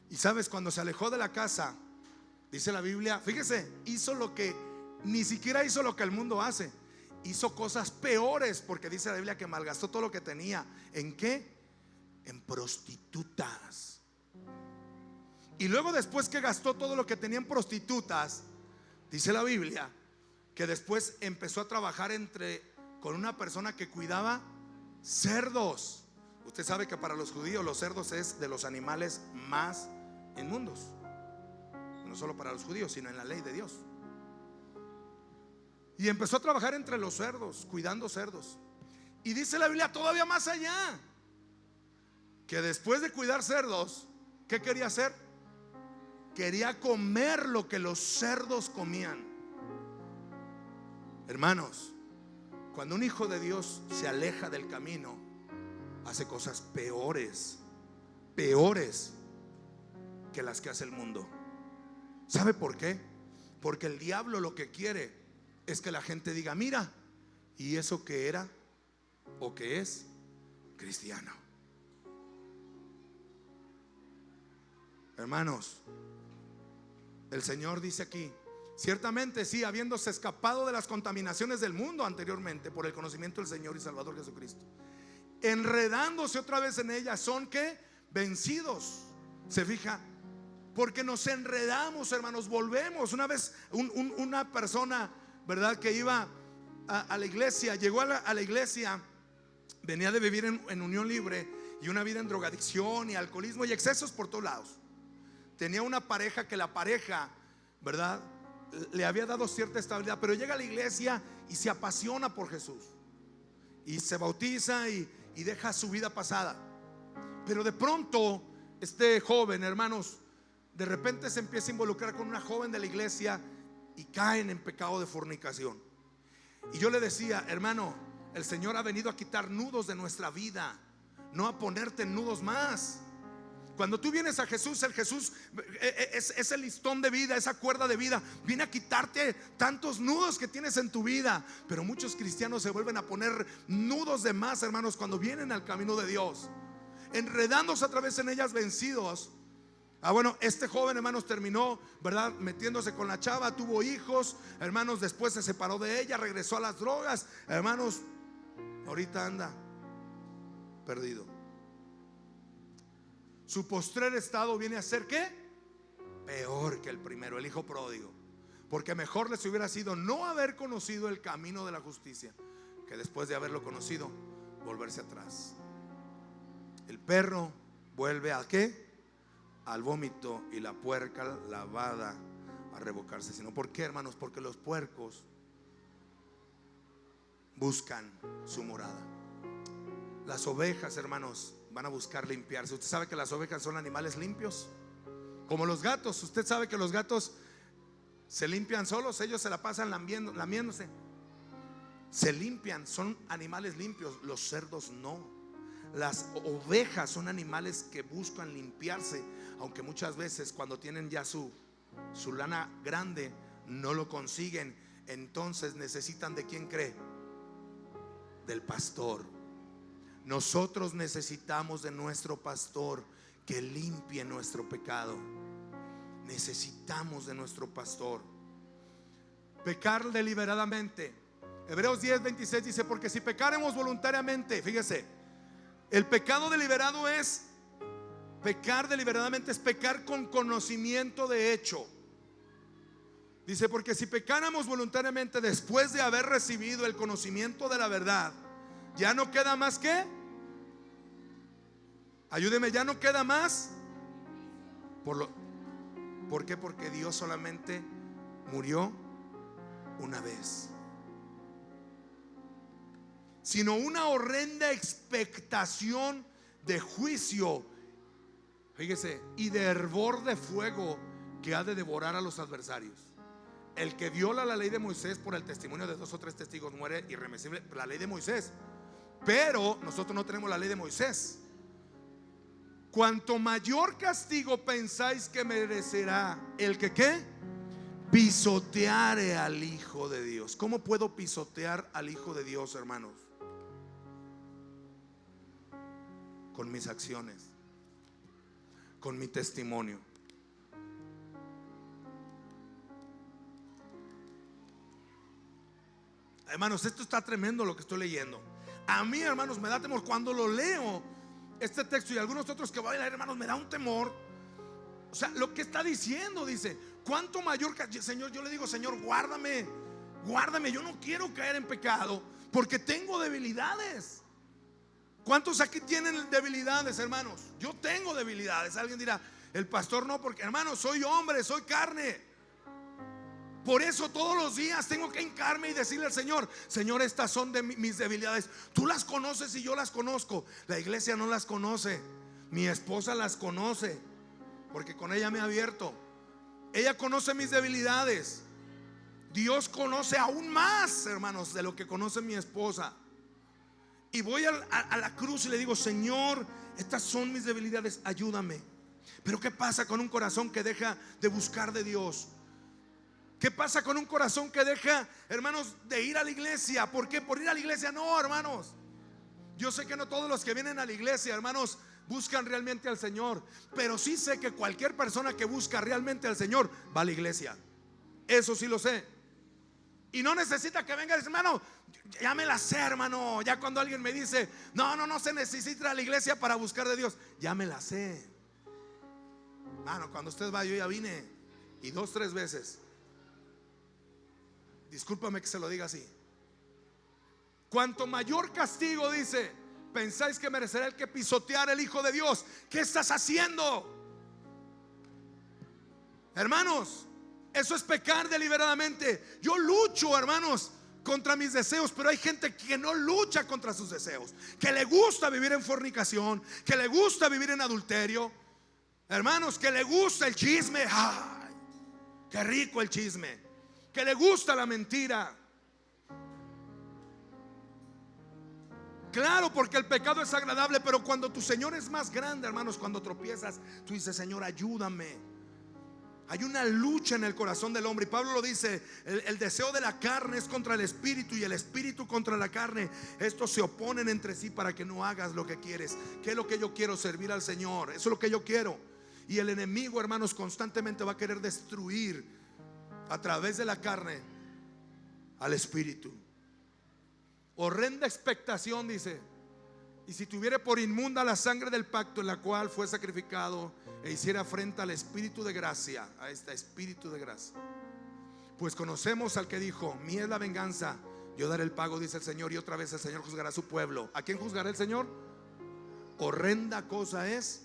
Y sabes, cuando se alejó de la casa, dice la Biblia, fíjese, hizo lo que ni siquiera hizo lo que el mundo hace. Hizo cosas peores, porque dice la Biblia que malgastó todo lo que tenía. ¿En qué? En prostitutas. Y luego, después que gastó todo lo que tenía en prostitutas, dice la Biblia que después empezó a trabajar con una persona que cuidaba cerdos. Usted sabe que para los judíos los cerdos es de los animales más inmundos. No solo para los judíos, sino en la ley de Dios. Y empezó a trabajar entre los cerdos, cuidando cerdos. Y dice la Biblia todavía más allá, que después de cuidar cerdos, ¿qué quería hacer? Quería comer lo que los cerdos comían. Hermanos, cuando un hijo de Dios se aleja del camino, hace cosas peores que las que hace el mundo. ¿Sabe por qué? Porque el diablo lo que quiere es que la gente diga: mira, ¿y eso que era o que es cristiano? Hermanos, el Señor dice aquí: ciertamente sí, habiéndose escapado de las contaminaciones del mundo anteriormente por el conocimiento del Señor y Salvador Jesucristo, enredándose otra vez en ellas, son que vencidos. Se fija, porque nos enredamos, hermanos, volvemos. Una vez una persona, ¿verdad?, que iba a la iglesia, llegó a la iglesia, venía de vivir en unión libre y una vida en drogadicción y alcoholismo y excesos por todos lados. Tenía una pareja que la pareja, ¿verdad?, le había dado cierta estabilidad, pero llega a la iglesia y se apasiona por Jesús y se bautiza y deja su vida pasada. Pero de pronto este joven, hermanos, de repente se empieza a involucrar con una joven de la iglesia y caen en pecado de fornicación. Y yo le decía: hermano, el Señor ha venido a quitar nudos de nuestra vida, no a ponerte nudos más. Cuando tú vienes a Jesús, el Jesús es el listón de vida, esa cuerda de vida, viene a quitarte tantos nudos que tienes en tu vida. Pero muchos cristianos se vuelven a poner nudos de más, hermanos, cuando vienen al camino de Dios, enredándose a través en ellas, vencidos. Bueno, este joven, hermanos, terminó, ¿verdad?, metiéndose con la chava, tuvo hijos, hermanos, después se separó de ella, regresó a las drogas, hermanos, ahorita anda perdido. Su postrer estado viene a ser ¿qué? Peor que el primero, el hijo pródigo. Porque mejor les hubiera sido no haber conocido el camino de la justicia, que después de haberlo conocido, volverse atrás. El perro vuelve ¿a qué? Al vómito, y la puerca lavada a revocarse. Sino, ¿por qué, hermanos? Porque los puercos buscan su morada. Las ovejas, hermanos, van a buscar limpiarse. Usted sabe que las ovejas son animales limpios, como los gatos. Usted sabe que los gatos se limpian solos, ellos se la pasan lamiéndose. Se limpian, son animales limpios. Los cerdos no. Las ovejas son animales que buscan limpiarse, aunque muchas veces cuando tienen ya su lana grande no lo consiguen. Entonces necesitan ¿de quién cree? Del pastor. Nosotros necesitamos de nuestro pastor que limpie nuestro pecado. Necesitamos de nuestro pastor. Pecar deliberadamente. Hebreos 10:26 dice: porque si pecaremos voluntariamente, fíjese, el pecado deliberado es pecar deliberadamente, es pecar con conocimiento de hecho. Dice: porque si pecáramos voluntariamente después de haber recibido el conocimiento de la verdad, ya no queda más que, ayúdeme, ya no queda más. ¿Por qué? Porque Dios solamente murió una vez, sino una horrenda expectación de juicio, fíjese, y de hervor de fuego que ha de devorar a los adversarios. El que viola la ley de Moisés por el testimonio de 2 o 3 testigos muere irreversible. La ley de Moisés. Pero nosotros no tenemos la ley de Moisés. Cuanto mayor castigo pensáis que merecerá el que ¿qué? Pisoteare al Hijo de Dios. ¿Cómo puedo pisotear al Hijo de Dios, hermanos? Con mis acciones. con mi testimonio. Hermanos, esto está tremendo lo que estoy leyendo. A mí, hermanos, me da temor cuando lo leo, este texto y algunos otros que voy a leer, hermanos, me da un temor. O sea, lo que está diciendo, dice, cuánto mayor, Señor, yo le digo, Señor, guárdame, guárdame, yo no quiero caer en pecado porque tengo debilidades. ¿Cuántos aquí tienen debilidades, hermanos? Yo tengo debilidades. Alguien dirá, el pastor no, porque, hermanos, soy hombre, soy carne. Por eso todos los días tengo que hincarme y decirle al Señor, Señor, estas son de mis debilidades. Tú las conoces y yo las conozco. La iglesia no las conoce, mi esposa las conoce, porque con ella me he abierto. Ella conoce mis debilidades. Dios conoce aún más, hermanos, de lo que conoce mi esposa. Y voy a la cruz y le digo, Señor, estas son mis debilidades, ayúdame. Pero ¿qué pasa con un corazón que deja de buscar de Dios? ¿Qué pasa con un corazón que deja, hermanos, de ir a la iglesia? ¿Por qué? ¿Por ir a la iglesia? No, hermanos. Yo sé que no todos los que vienen a la iglesia, hermanos, buscan realmente al Señor. Pero sí sé que cualquier persona que busca realmente al Señor va a la iglesia. Eso sí lo sé. Y no necesita que venga y diga, hermano, ya me la sé, hermano. Ya cuando alguien me dice, no se necesita ir a la iglesia para buscar de Dios, ya me la sé. Hermano, cuando usted va, yo ya vine, y 2, 3 veces. Discúlpame que se lo diga así. Cuanto mayor castigo, dice, pensáis que merecerá el que pisotear el Hijo de Dios. ¿Qué estás haciendo? Hermanos, eso es pecar deliberadamente. Yo lucho, hermanos, contra mis deseos, pero hay gente que no lucha contra sus deseos, que le gusta vivir en fornicación, que le gusta vivir en adulterio, hermanos, que le gusta el chisme. ¡Ay, qué rico el chisme! Que le gusta la mentira. Claro, porque el pecado es agradable, pero cuando tu Señor es más grande, hermanos, cuando tropiezas, tú dices, Señor, ayúdame. Hay una lucha en el corazón del hombre, y Pablo lo dice, el deseo de la carne es contra el espíritu y el espíritu contra la carne. Estos se oponen entre sí para que no hagas lo que quieres. ¿Qué es lo que yo quiero? Servir al Señor. Eso es lo que yo quiero. Y el enemigo, hermanos, constantemente va a querer destruir a través de la carne al espíritu. Horrenda expectación, dice, y si tuviere por inmunda la sangre del pacto en la cual fue sacrificado, e hiciera afrenta al espíritu de gracia, a este espíritu de gracia, pues conocemos al que dijo, mía es la venganza, yo daré el pago, dice el Señor. Y otra vez el Señor juzgará a su pueblo. ¿A quién juzgará el Señor? Horrenda cosa es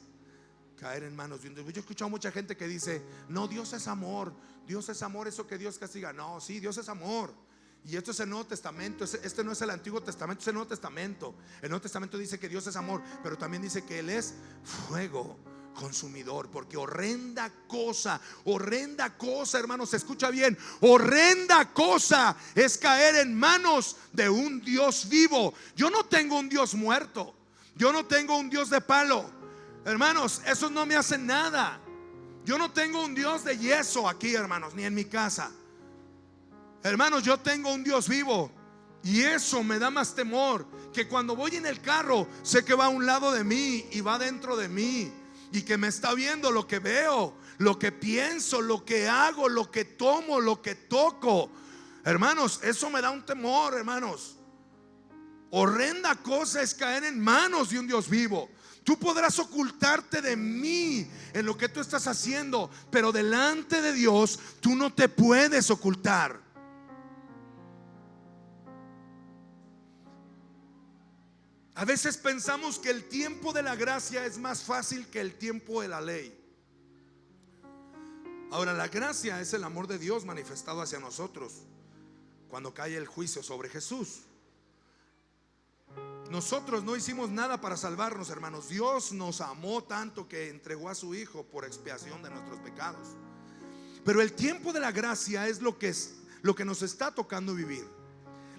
caer en manos de un Dios. Yo he escuchado mucha gente que dice, no, Dios es amor, Dios es amor, eso que Dios castiga. No, sí, Dios es amor. Y esto es el Nuevo Testamento. Este no es el Antiguo Testamento, es el Nuevo Testamento. El Nuevo Testamento dice que Dios es amor, pero también dice que Él es fuego consumidor. Porque horrenda cosa, hermanos, se escucha bien, horrenda cosa es caer en manos de un Dios vivo. Yo no tengo un Dios muerto, yo no tengo un Dios de palo, hermanos, esos no me hacen nada. Yo no tengo un Dios de yeso aquí, hermanos, ni en mi casa. Hermanos, yo tengo un Dios vivo, y eso me da más temor. Que cuando voy en el carro, sé que va a un lado de mí y va dentro de mí, y que me está viendo lo que veo, lo que pienso, lo que hago, lo que tomo, lo que toco. Hermanos, eso me da un temor, hermanos. Horrenda cosa es caer en manos de un Dios vivo. Tú podrás ocultarte de mí en lo que tú estás haciendo, pero delante de Dios tú no te puedes ocultar. A veces pensamos que el tiempo de la gracia es más fácil que el tiempo de la ley. Ahora, la gracia es el amor de Dios manifestado hacia nosotros cuando cae el juicio sobre Jesús. Nosotros no hicimos nada para salvarnos, hermanos. Dios nos amó tanto que entregó a su Hijo por expiación de nuestros pecados. Pero el tiempo de la gracia es lo que nos está tocando vivir.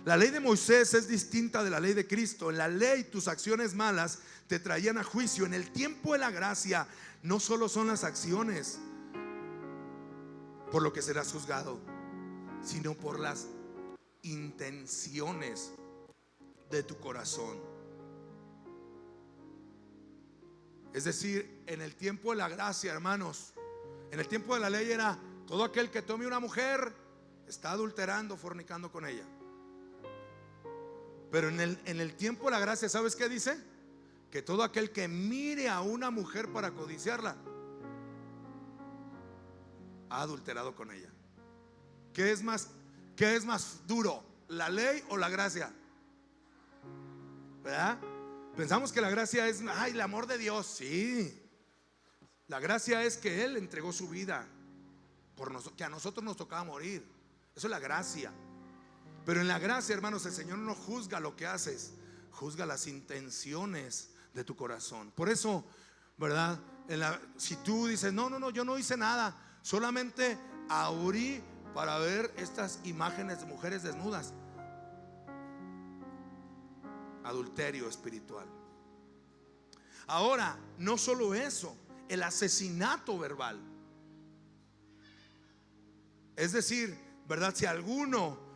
La ley de Moisés es distinta de la ley de Cristo. En la ley tus acciones malas te traían a juicio. En el tiempo de la gracia no solo son las acciones por lo que serás juzgado, sino por las intenciones de tu corazón. Es decir, en el tiempo de la gracia, hermanos, en el tiempo de la ley era todo aquel que tome una mujer está adulterando, fornicando con ella. Pero en el tiempo de la gracia, ¿sabes qué dice? Que todo aquel que mire a una mujer para codiciarla ha adulterado con ella. ¿Qué es más duro? ¿La ley o la gracia? ¿Verdad? Pensamos que la gracia es, ay, el amor de Dios. Sí. La gracia es que Él entregó su vida por que a nosotros nos tocaba morir. Eso es la gracia. Pero en la gracia, hermanos, el Señor no juzga lo que haces, juzga las intenciones de tu corazón. Por eso, ¿verdad? Si tú dices, no, yo no hice nada, solamente abrí para ver estas imágenes de mujeres desnudas. Adulterio espiritual. Ahora, no solo eso, el asesinato verbal. Es decir, ¿verdad? Si alguno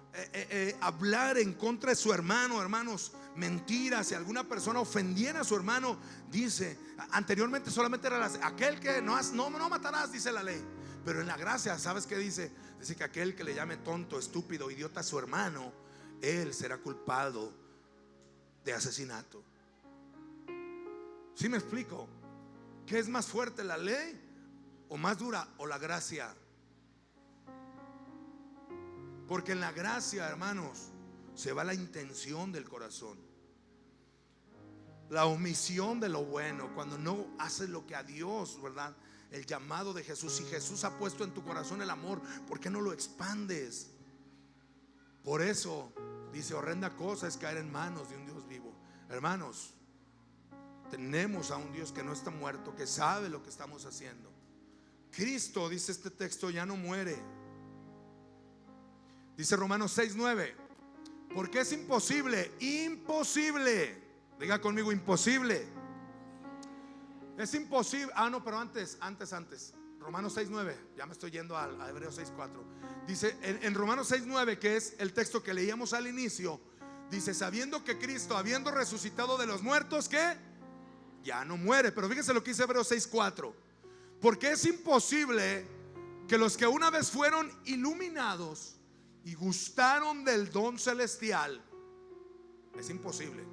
hablar en contra de su hermano, hermanos, mentiras, si alguna persona ofendiera a su hermano, dice, anteriormente solamente era aquel que no matarás, dice la ley. Pero en la gracia, ¿sabes qué dice? Dice que aquel que le llame tonto, estúpido, idiota a su hermano, él será culpado de asesinato. ¿Sí me explico? ¿Qué es más fuerte, la ley o más dura, o la gracia? Porque en la gracia, hermanos, se va la intención del corazón, la omisión de lo bueno, cuando no haces lo que a Dios, ¿verdad? El llamado de Jesús. Si Jesús ha puesto en tu corazón el amor, ¿por qué no lo expandes? Por eso dice, horrenda cosa es caer en manos de un Dios vivo. Hermanos, tenemos a un Dios que no está muerto, que sabe lo que estamos haciendo. Cristo, dice este texto, ya no muere. Dice Romanos 6:9, porque es imposible, diga conmigo, imposible. Es imposible. No, pero antes. Romanos 6:9, ya me estoy yendo a Hebreos 6:4. Dice en Romanos 6:9, que es el texto que leíamos al inicio, dice, sabiendo que Cristo, habiendo resucitado de los muertos, que ya no muere. Pero fíjense lo que dice Hebreos 6:4, porque es imposible que los que una vez fueron iluminados y gustaron del don celestial, es imposible,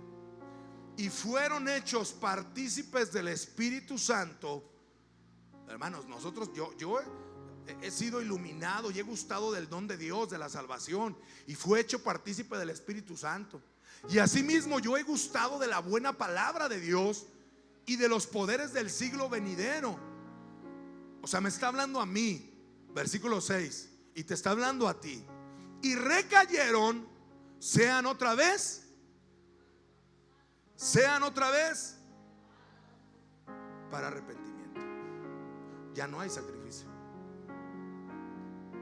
y fueron hechos partícipes del Espíritu Santo. Hermanos, nosotros, yo he sido iluminado y he gustado del don de Dios, de la salvación, y fue hecho partícipe del Espíritu Santo. Y asimismo yo he gustado de la buena palabra de Dios y de los poderes del siglo venidero. O sea, me está hablando a mí, versículo 6, y te está hablando a ti. Y recayeron, sean otra vez para arrepentimiento. Ya no hay sacrificio,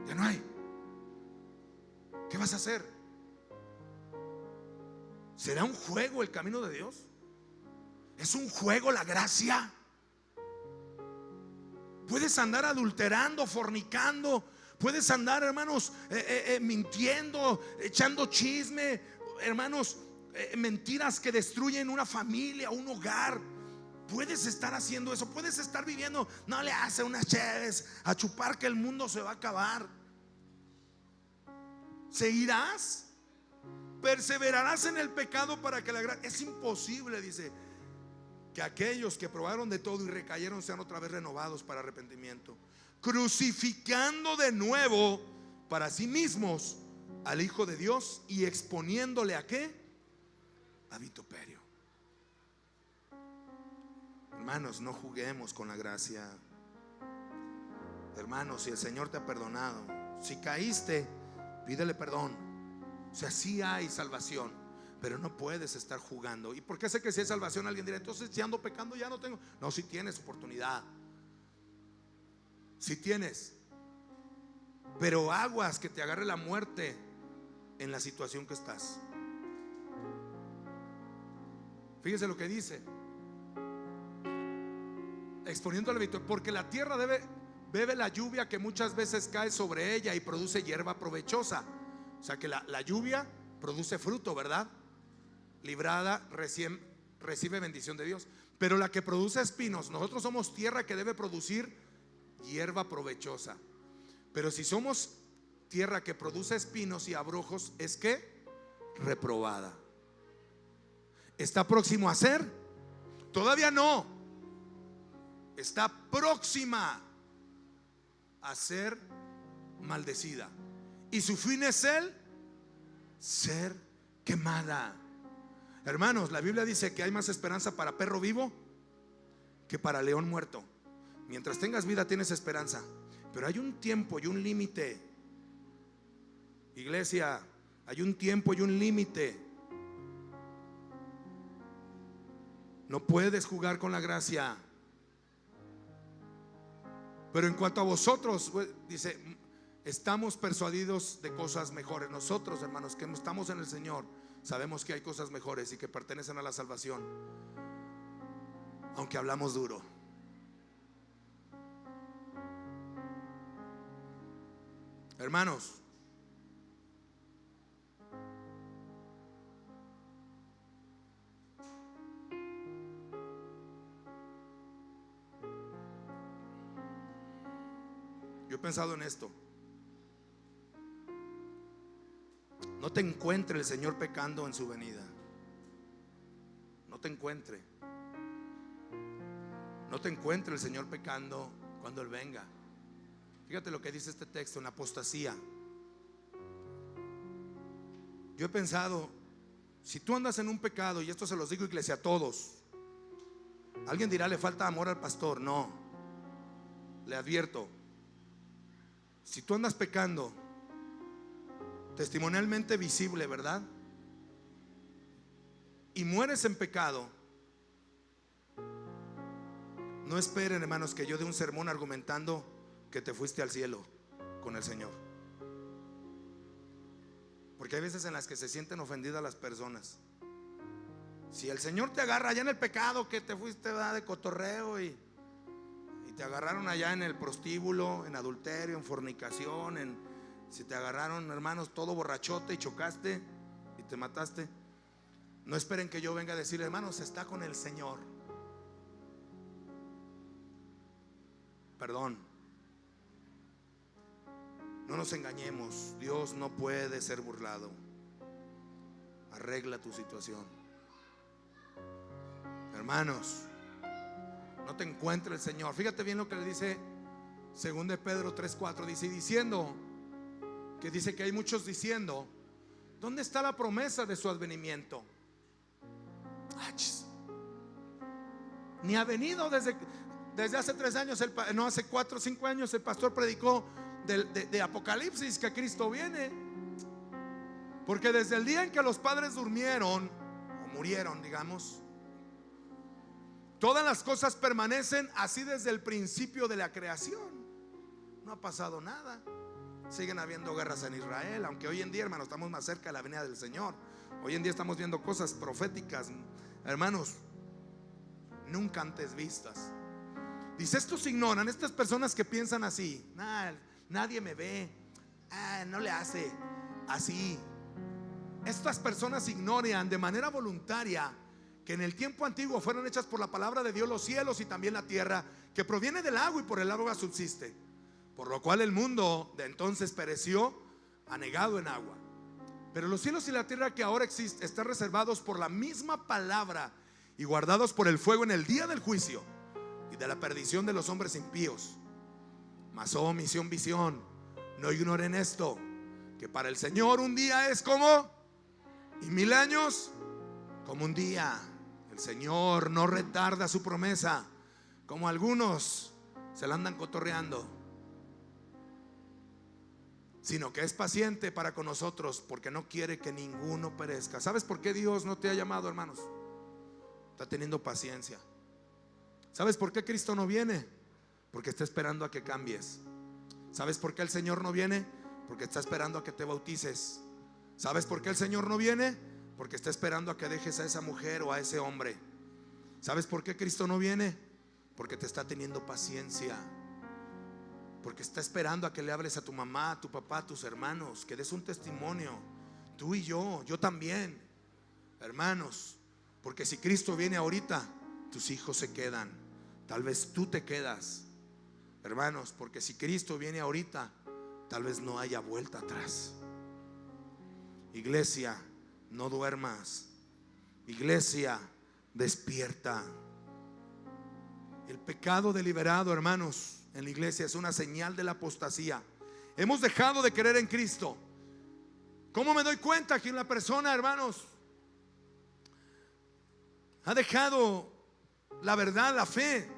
ya no hay. ¿Qué vas a hacer? ¿Será un juego el camino de Dios? ¿Es un juego la gracia? Puedes andar adulterando, fornicando, puedes andar, hermanos, mintiendo, echando chisme, hermanos, mentiras que destruyen una familia, un hogar. Puedes estar haciendo eso, puedes estar viviendo, no le hace unas chéves a chupar que el mundo se va a acabar. ¿Seguirás? ¿Perseverarás en el pecado para que la gracia? Es imposible, dice, que aquellos que probaron de todo y recayeron sean otra vez renovados para arrepentimiento, crucificando de nuevo para sí mismos al Hijo de Dios y exponiéndole ¿a qué? A vituperio. Hermanos, no juguemos con la gracia. Hermanos, si el Señor te ha perdonado, si caíste, pídele perdón. O sea, sí hay salvación, pero no puedes estar jugando. ¿Y por qué sé que si hay salvación? Alguien dirá, entonces si ando pecando ya no tengo. No, si tienes oportunidad, si tienes, pero aguas que te agarre la muerte en la situación que estás. Fíjese lo que dice, exponiendo al viento, porque la tierra bebe la lluvia que muchas veces cae sobre ella y produce hierba provechosa. O sea que la lluvia produce fruto, ¿verdad? Librada recibe bendición de Dios. Pero la que produce espinos, nosotros somos tierra que debe producir hierba provechosa. Pero si somos tierra que produce espinos y abrojos, ¿es que? Reprobada. ¿Está próximo a ser? Todavía no. Está próxima a ser maldecida. Y su fin es el ser quemada. Hermanos, la Biblia dice que hay más esperanza para perro vivo que para león muerto. Mientras tengas vida tienes esperanza, pero hay un tiempo y un límite. Iglesia, hay un tiempo y un límite. No puedes jugar con la gracia. Pero en cuanto a vosotros, dice, estamos persuadidos de cosas mejores. Nosotros, hermanos, que estamos en el Señor, sabemos que hay cosas mejores y que pertenecen a la salvación, aunque hablamos duro. Hermanos, yo he pensado en esto. No te encuentre el Señor pecando en su venida. No te encuentre. No te encuentre el Señor pecando cuando Él venga. Fíjate lo que dice este texto, en apostasía. Yo he pensado, si tú andas en un pecado, y esto se los digo, iglesia, a todos. Alguien dirá, le falta amor al pastor. No, le advierto, si tú andas pecando testimonialmente visible, ¿verdad? Y mueres en pecado, no esperen, hermanos, que yo dé un sermón argumentando que te fuiste al cielo con el Señor. Porque hay veces en las que se sienten ofendidas las personas. Si el Señor te agarra allá en el pecado, que te fuiste de cotorreo y te agarraron allá en el prostíbulo, en adulterio, en fornicación, si te agarraron, hermanos, todo borrachote y chocaste y te mataste, no esperen que yo venga a decirle, hermanos, está con el Señor. Perdón. No nos engañemos, Dios no puede ser burlado. Arregla tu situación. Hermanos, no te encuentre el Señor. Fíjate bien lo que le dice 2 de Pedro 3:4. Dice, diciendo, que dice que hay muchos diciendo, ¿dónde está la promesa de su advenimiento? Ni ha venido desde hace 3 años, no, hace 4 o 5 años el pastor predicó de Apocalipsis, que Cristo viene. Porque desde el día en que los padres durmieron o murieron, digamos, todas las cosas permanecen así desde el principio de la creación. No ha pasado nada. Siguen habiendo guerras en Israel, aunque hoy en día, hermanos, estamos más cerca de la venida del Señor. Hoy en día estamos viendo cosas proféticas, hermanos, nunca antes vistas. Dice, estos ignoran, estas personas que piensan así, nadie me ve, no le hace así. Estas personas ignoran de manera voluntaria que en el tiempo antiguo fueron hechas por la palabra de Dios los cielos y también la tierra, que proviene del agua y por el agua subsiste, por lo cual el mundo de entonces pereció anegado en agua. Pero los cielos y la tierra que ahora existen están reservados por la misma palabra y guardados por el fuego en el día del juicio y de la perdición de los hombres impíos. Mas oh misión, visión, no ignoren esto, que para el Señor un día es como, y 1000 años como un día. El Señor no retarda su promesa, como algunos se la andan cotorreando, sino que es paciente para con nosotros, porque no quiere que ninguno perezca. ¿Sabes por qué Dios no te ha llamado, hermanos? Está teniendo paciencia. ¿Sabes por qué Cristo no viene? Porque está esperando a que cambies. ¿Sabes por qué el Señor no viene? Porque está esperando a que te bautices. ¿Sabes por qué el Señor no viene? Porque está esperando a que dejes a esa mujer o a ese hombre. ¿Sabes por qué Cristo no viene? Porque te está teniendo paciencia. Porque está esperando a que le hables a tu mamá, a tu papá, a tus hermanos, que des un testimonio. Tú y yo también, hermanos. Porque si Cristo viene ahorita, tus hijos se quedan, tal vez tú te quedas, hermanos, porque si Cristo viene ahorita, tal vez no haya vuelta atrás. Iglesia, no duermas. Iglesia, despierta. El pecado deliberado, hermanos, en la iglesia es una señal de la apostasía. Hemos dejado de creer en Cristo. ¿Cómo me doy cuenta que una persona, hermanos, ha dejado la verdad, la fe?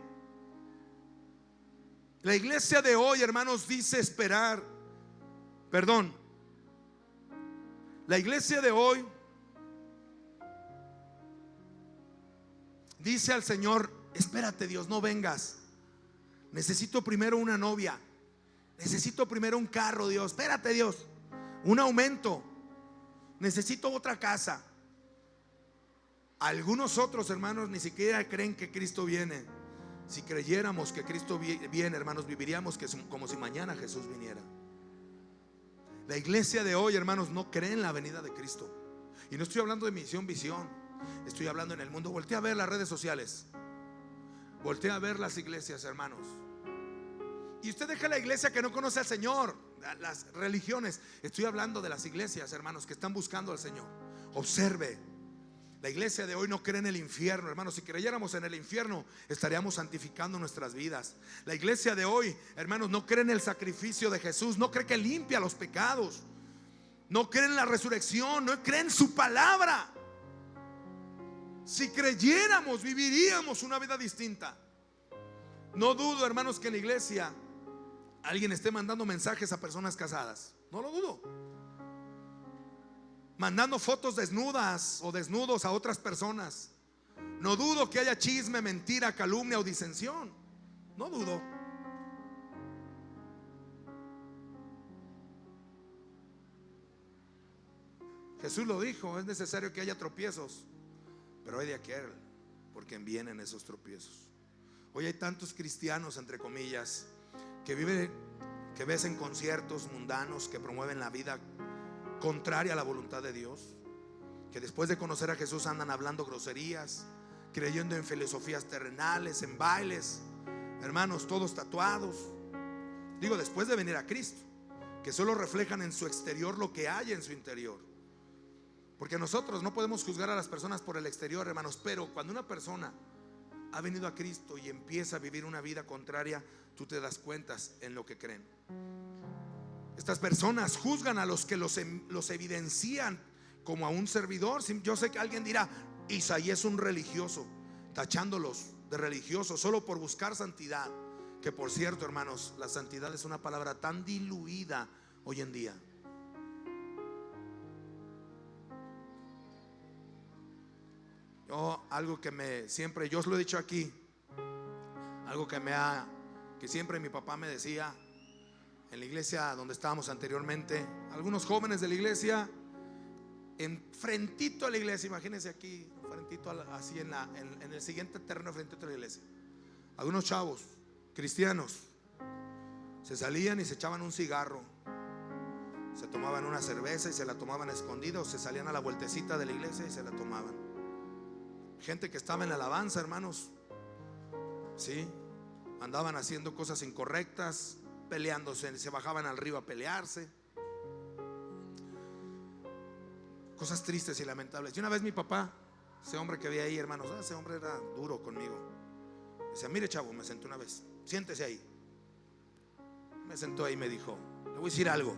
La iglesia de hoy, hermanos, dice esperar. La iglesia de hoy dice al Señor: espérate, Dios, no vengas. Necesito primero una novia. Necesito primero un carro, Dios. Espérate, Dios, un aumento. Necesito otra casa. Algunos otros, hermanos, ni siquiera creen que Cristo viene. Si creyéramos que Cristo viene, hermanos, viviríamos como si mañana Jesús viniera. La iglesia de hoy, hermanos, no cree en la venida de Cristo. Y no estoy hablando de misión, visión. Estoy hablando en el mundo. Voltea a ver las redes sociales. Voltea a ver las iglesias, hermanos. Y usted deja la iglesia que no conoce al Señor, las religiones. Estoy hablando de las iglesias, hermanos, que están buscando al Señor. Observe. La iglesia de hoy no cree en el infierno, hermanos. Si creyéramos en el infierno, estaríamos santificando nuestras vidas. La iglesia de hoy, hermanos, no cree en el sacrificio de Jesús. No cree que limpia los pecados. No cree en la resurrección. No cree en su palabra. Si creyéramos, viviríamos una vida distinta. No dudo, hermanos, que en la iglesia alguien esté mandando mensajes a personas casadas. No lo dudo. Mandando fotos desnudas o desnudos a otras personas. No dudo que haya chisme, mentira, calumnia o disensión. No dudo. Jesús lo dijo: es necesario que haya tropiezos, pero hay de aquel por quien vienen esos tropiezos. Hoy hay tantos cristianos, entre comillas, que ves en conciertos mundanos, que promueven la vida contraria a la voluntad de Dios, que después de conocer a Jesús andan hablando groserías, creyendo en filosofías terrenales, en bailes, hermanos, todos tatuados. Digo, después de venir a Cristo, que solo reflejan en su exterior lo que hay en su interior. Porque nosotros no podemos juzgar a las personas por el exterior, hermanos, pero cuando una persona ha venido a Cristo y empieza a vivir una vida contraria, tú te das cuenta en lo que creen. Estas personas juzgan a los que los evidencian como a un servidor. Yo sé que alguien dirá: Isaías es un religioso, tachándolos de religiosos solo por buscar santidad. Que por cierto, hermanos, la santidad es una palabra tan diluida hoy en día. Algo que siempre, yo os lo he dicho aquí, algo que siempre mi papá me decía en la iglesia donde estábamos anteriormente. Algunos jóvenes de la iglesia, enfrentito a la iglesia, imagínense aquí, enfrentito así en el siguiente terreno, enfrentito a la iglesia, algunos chavos cristianos se salían y se echaban un cigarro, se tomaban una cerveza y se la tomaban a escondidas, o se salían a la vueltecita de la iglesia y se la tomaban. Gente que estaba en la alabanza, hermanos, sí, andaban haciendo cosas incorrectas, peleándose, se bajaban al río a pelearse. Cosas tristes y lamentables. Y una vez mi papá, ese hombre que había ahí, hermanos, ese hombre era duro conmigo. Decía: mire, chavo, me senté una vez, siéntese ahí. Me sentó ahí y me dijo: le voy a decir algo.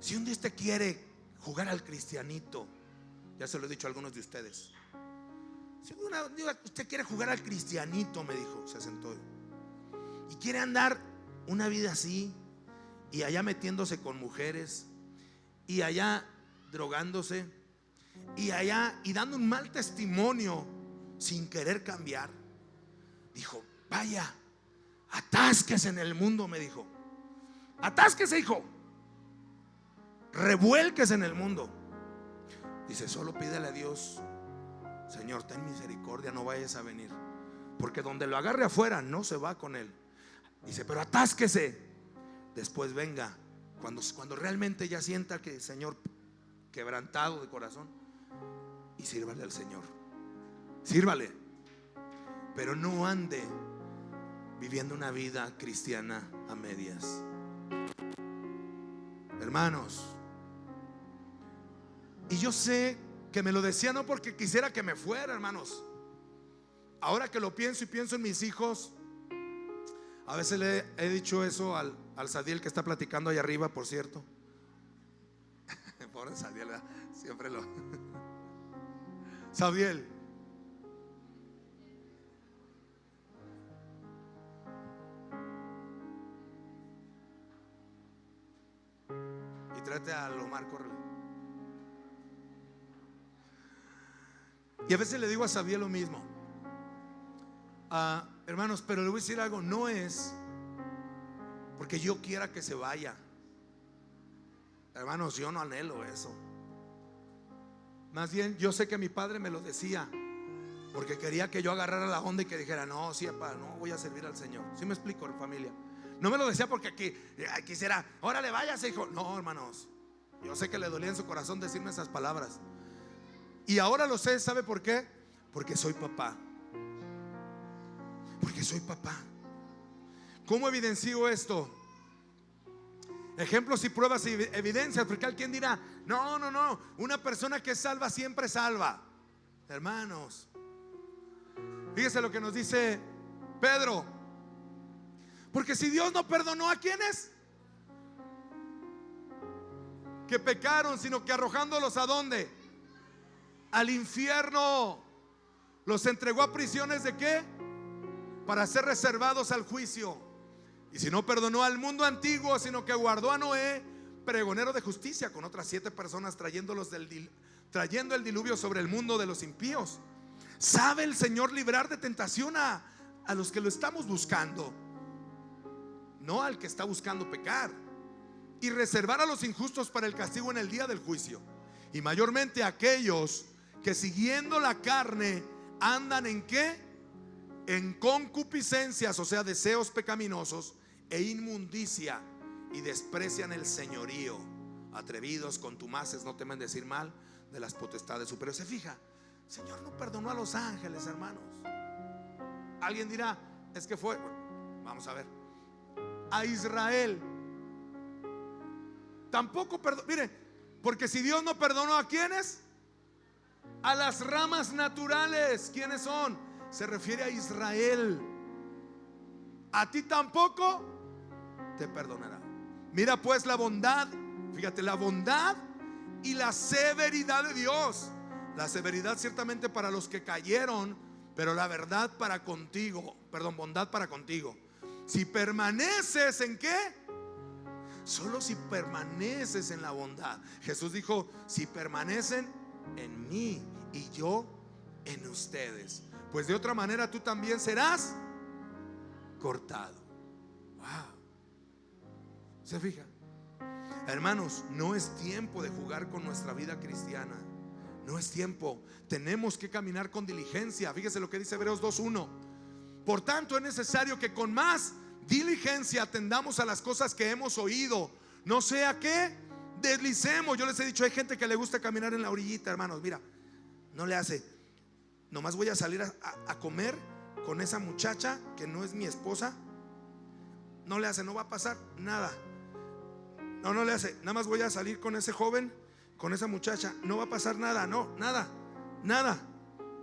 Si un día usted quiere jugar al cristianito, ya se lo he dicho a algunos de ustedes, si usted quiere jugar al cristianito, me dijo, se sentó, y quiere andar una vida así, y allá metiéndose con mujeres, y allá drogándose, y allá y dando un mal testimonio sin querer cambiar, dijo: vaya, atásquese en el mundo, me dijo. Atásquese, hijo, revuélquese en el mundo. Dice: solo pídele a Dios: Señor, ten misericordia, no vayas a venir, porque donde lo agarre afuera no se va con él. Dice: pero atásquese, después venga, cuando realmente ya sienta que el Señor, quebrantado de corazón, y sírvale al Señor, sírvale. pero no ande viviendo una vida cristiana a medias. Hermanos, y yo sé que me lo decía no porque quisiera que me fuera, hermanos. Ahora que lo pienso y pienso en mis hijos, a veces le he dicho eso al Sadiel que está platicando ahí arriba, por cierto. Pobre Sadiel, ¿verdad? Siempre lo Sadiel, y tráete a Lomar, córrele. Y a veces le digo a Sadiel lo mismo. Hermanos, pero le voy a decir algo, no es porque yo quiera que se vaya. Hermanos, yo no anhelo eso. Más bien, yo sé que mi padre me lo decía porque quería que yo agarrara la onda y que dijera, no, sí, papá, no voy a servir al Señor. ¿Sí me explico, familia? No me lo decía porque aquí quisiera, órale, váyase, hijo. No, hermanos, yo sé que le dolía en su corazón decirme esas palabras. Y ahora lo sé, ¿sabe por qué? Porque soy papá. Porque soy papá. ¿Cómo evidencio esto? Ejemplos y pruebas y evidencias. Porque alguien dirá, no, una persona que es salva siempre salva. Hermanos, fíjese lo que nos dice Pedro. Porque si Dios no perdonó a quienes que pecaron, sino que arrojándolos ¿a dónde? Al infierno. Los entregó a prisiones ¿de qué? Para ser reservados al juicio. Y si no perdonó al mundo antiguo, sino que guardó a Noé, pregonero de justicia, con otras 7 personas trayendo el diluvio sobre el mundo de los impíos. ¿Sabe el Señor librar de tentación a los que lo estamos buscando? No al que está buscando pecar. Y reservar a los injustos para el castigo en el día del juicio. Y mayormente a aquellos que siguiendo la carne andan ¿en qué? En concupiscencias, o sea, deseos pecaminosos e inmundicia, y desprecian el señorío. Atrevidos, contumaces, no temen decir mal de las potestades superiores. Se fija, el Señor no perdonó a los ángeles, hermanos. Alguien dirá, es que fue, bueno, vamos a ver, a Israel tampoco perdonó. Mire, porque si Dios no perdonó a quienes, a las ramas naturales, ¿quiénes son? Se refiere a Israel. A ti tampoco te perdonará. Mira pues la bondad, fíjate, la bondad y la severidad de Dios. La severidad ciertamente para los que cayeron, pero la verdad para contigo, perdón, bondad para contigo. Si permaneces ¿en qué? Solo si permaneces en la bondad. Jesús dijo, si permanecen en mí y yo en ustedes, pues de otra manera tú también serás cortado. Wow. ¿Se fija? Hermanos, no es tiempo de jugar con nuestra vida cristiana. No es tiempo. Tenemos que caminar con diligencia. Fíjese lo que dice Hebreos 2:1. Por tanto es necesario que con más diligencia atendamos a las cosas que hemos oído, no sea que deslicemos. Yo les he dicho, hay gente que le gusta caminar en la orillita, hermanos. Mira, no le hace, nomás voy a salir a comer con esa muchacha que no es mi esposa. No le hace, no va a pasar nada. No le hace, nada más voy a salir con ese joven, con esa muchacha, no va a pasar nada. No, nada.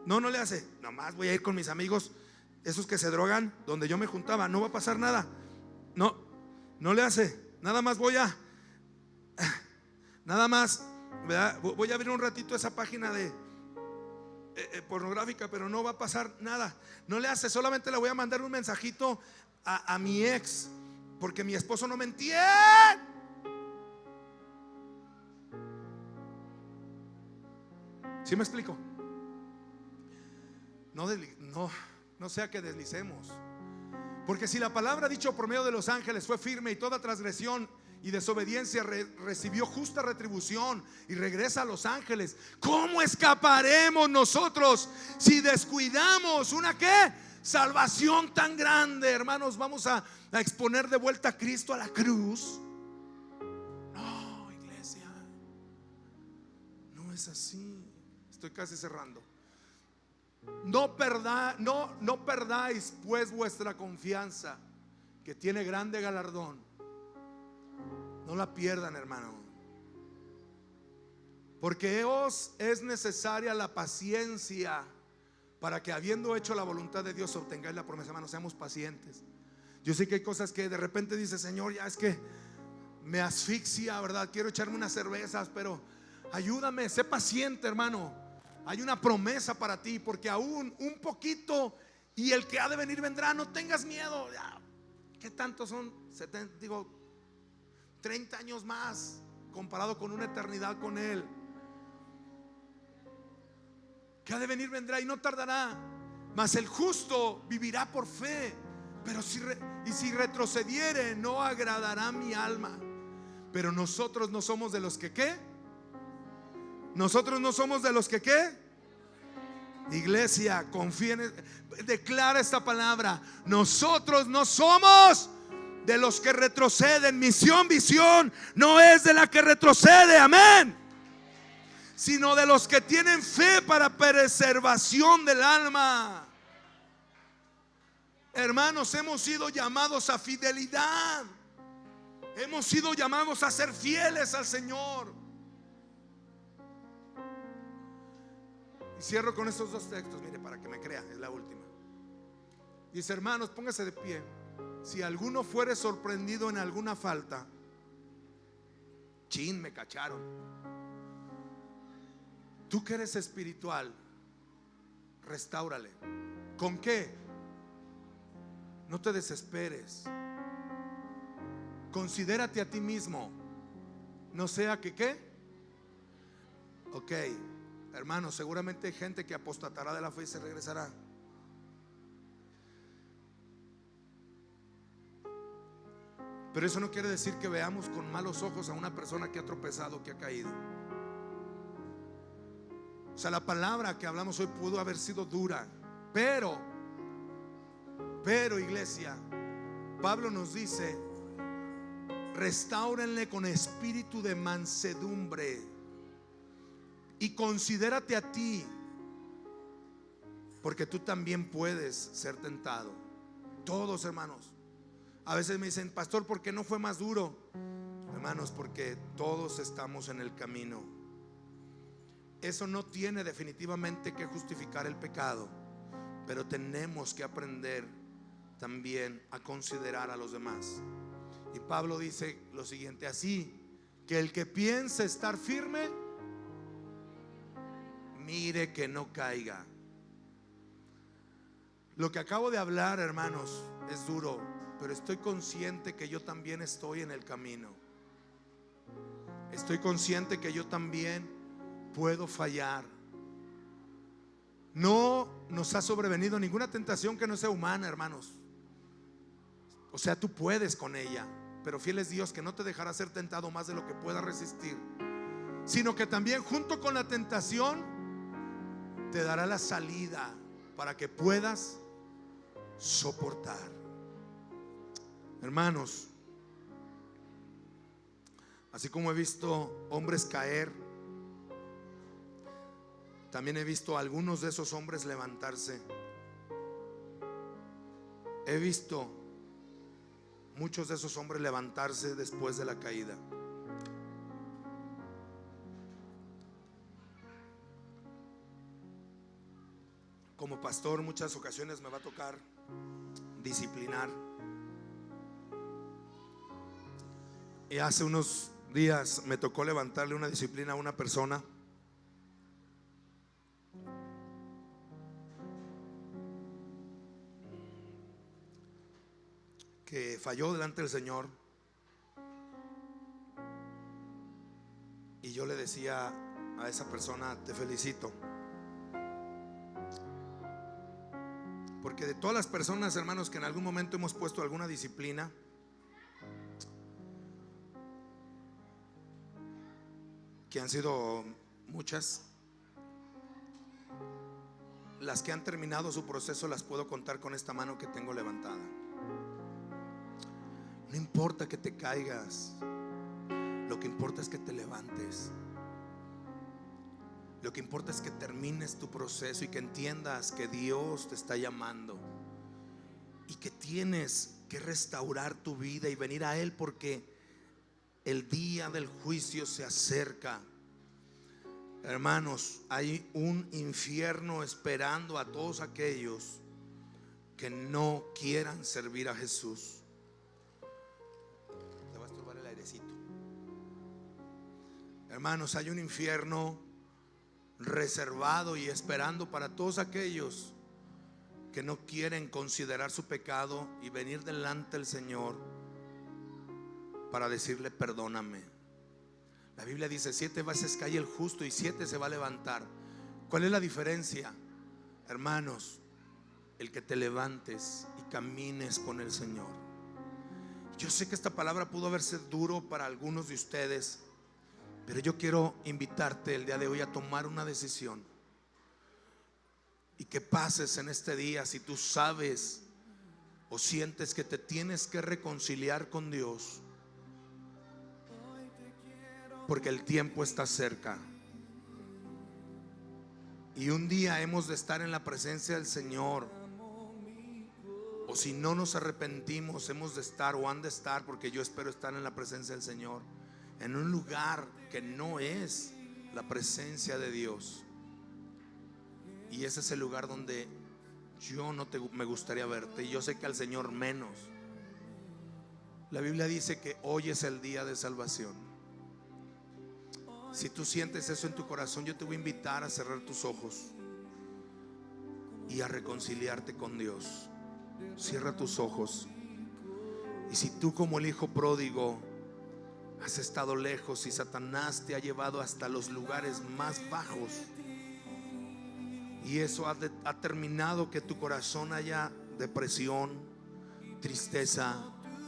No le hace, nomás voy a ir con mis amigos, esos que se drogan, donde yo me juntaba, no va a pasar nada. No le hace, nada más voy a abrir un ratito esa página de pornográfica, pero no va a pasar nada. No le hace, solamente le voy a mandar un mensajito a mi ex, porque mi esposo no me entiende. ¿Sí me explico? No sea que deslicemos. Porque si la palabra dicho por medio de los ángeles fue firme, y toda transgresión y desobediencia recibió justa retribución y regresa a los ángeles, ¿cómo escaparemos nosotros si descuidamos una ¿qué? Salvación tan grande? Hermanos, vamos a exponer de vuelta a Cristo a la cruz. No, iglesia, no es así. Estoy casi cerrando. no perdáis pues vuestra confianza, que tiene grande galardón. No la pierdan, hermano, porque os es necesaria la paciencia, para que habiendo hecho la voluntad de Dios obtengáis la promesa. Hermano, seamos pacientes. Yo sé que hay cosas que de repente dice: Señor, ya es que me asfixia, ¿verdad? Quiero echarme unas cervezas, pero ayúdame. Sé paciente, hermano. Hay una promesa para ti, porque aún un poquito y el que ha de venir vendrá. No tengas miedo. Ya, ¿qué tanto son? 30 años más comparado con una eternidad con Él. Que ha de venir vendrá y no tardará, mas el justo vivirá por fe. Pero si retrocediere, no agradará mi alma. Pero nosotros no somos de los que ¿qué? Nosotros no somos de los que ¿qué? Iglesia, confíen, declara esta palabra. Nosotros no somos de los que retroceden. Misión, visión no es de la que retrocede, amén, sino de los que tienen fe para preservación del alma. Hermanos, hemos sido llamados a fidelidad. Hemos sido llamados a ser fieles al Señor. Y cierro con estos dos textos, mire, para que me crea, es la última. Dice: hermanos, póngase de pie. Si alguno fuere sorprendido en alguna falta, chin, me cacharon. Tú que eres espiritual, restáurale. ¿Con qué? No te desesperes. Considérate a ti mismo. No sea que ¿qué? Ok, hermanos, seguramente hay gente que apostatará de la fe y se regresará. Pero eso no quiere decir que veamos con malos ojos a una persona que ha tropezado, que ha caído. O sea, la palabra que hablamos hoy pudo haber sido dura, pero iglesia, Pablo nos dice: restáurenle con espíritu de mansedumbre y considérate a ti, porque tú también puedes ser tentado. Todos, hermanos. A veces me dicen: pastor, ¿por qué no fue más duro? Hermanos, porque todos estamos en el camino. Eso no tiene definitivamente que justificar el pecado, pero tenemos que aprender también a considerar a los demás. Y Pablo dice lo siguiente: así que el que piense estar firme, mire que no caiga. Lo que acabo de hablar, hermanos, es duro, pero estoy consciente que yo también estoy en el camino. Estoy consciente que yo también puedo fallar. No nos ha sobrevenido ninguna tentación que no sea humana, hermanos. O sea, tú puedes con ella, pero fiel es Dios, que no te dejará ser tentado más de lo que puedas resistir, sino que también junto con la tentación te dará la salida para que puedas soportar. Hermanos, así como he visto hombres caer, también he visto a algunos de esos hombres levantarse. He visto muchos de esos hombres levantarse después de la caída. Como pastor, muchas ocasiones me va a tocar disciplinar. Y hace unos días me tocó levantarle una disciplina a una persona que falló delante del Señor. Y yo le decía a esa persona: te felicito, porque de todas las personas, hermanos, que en algún momento hemos puesto alguna disciplina, que han sido muchas, las que han terminado su proceso las puedo contar con esta mano que tengo levantada. No importa que te caigas, lo que importa es que te levantes. Lo que importa es que termines tu proceso y que entiendas que Dios te está llamando y que tienes que restaurar tu vida y venir a Él, porque el día del juicio se acerca. Hermanos, hay un infierno esperando a todos aquellos que no quieran servir a Jesús. Te va a estorbar el airecito. Hermanos, hay un infierno reservado y esperando para todos aquellos que no quieren considerar su pecado y venir delante del Señor para decirle: perdóname. La Biblia dice: 7 veces cae el justo y 7 se va a levantar. ¿Cuál es la diferencia, hermanos? El que te levantes y camines con el Señor. Yo sé que esta palabra pudo haber sido duro para algunos de ustedes, pero yo quiero invitarte el día de hoy a tomar una decisión y que pases en este día, si tú sabes o sientes que te tienes que reconciliar con Dios, porque el tiempo está cerca y un día hemos de estar en la presencia del Señor. O si no nos arrepentimos, hemos de estar, o han de estar, porque yo espero estar en la presencia del Señor, en un lugar que no es la presencia de Dios. Y ese es el lugar donde yo no me gustaría verte, y yo sé que al Señor menos. La Biblia dice que hoy es el día de salvación. Si tú sientes eso en tu corazón, yo te voy a invitar a cerrar tus ojos y a reconciliarte con Dios. Cierra tus ojos. Y si tú, como el hijo pródigo, has estado lejos y Satanás te ha llevado hasta los lugares más bajos, y eso ha terminado que tu corazón haya depresión, tristeza,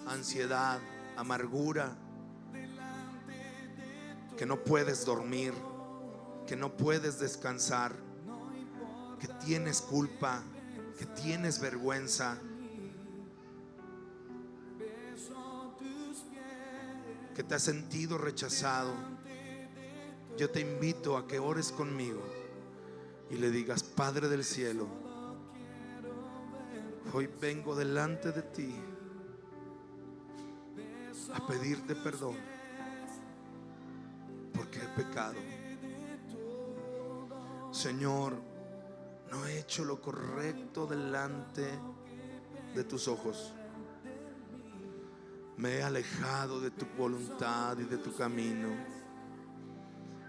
ansiedad, amargura, que no puedes dormir, que no puedes descansar, que tienes culpa, que tienes vergüenza, que te has sentido rechazado, yo te invito a que ores conmigo y le digas: Padre del cielo, hoy vengo delante de ti a pedirte perdón porque he pecado. Señor, no he hecho lo correcto delante de tus ojos. Me he alejado de tu voluntad y de tu camino.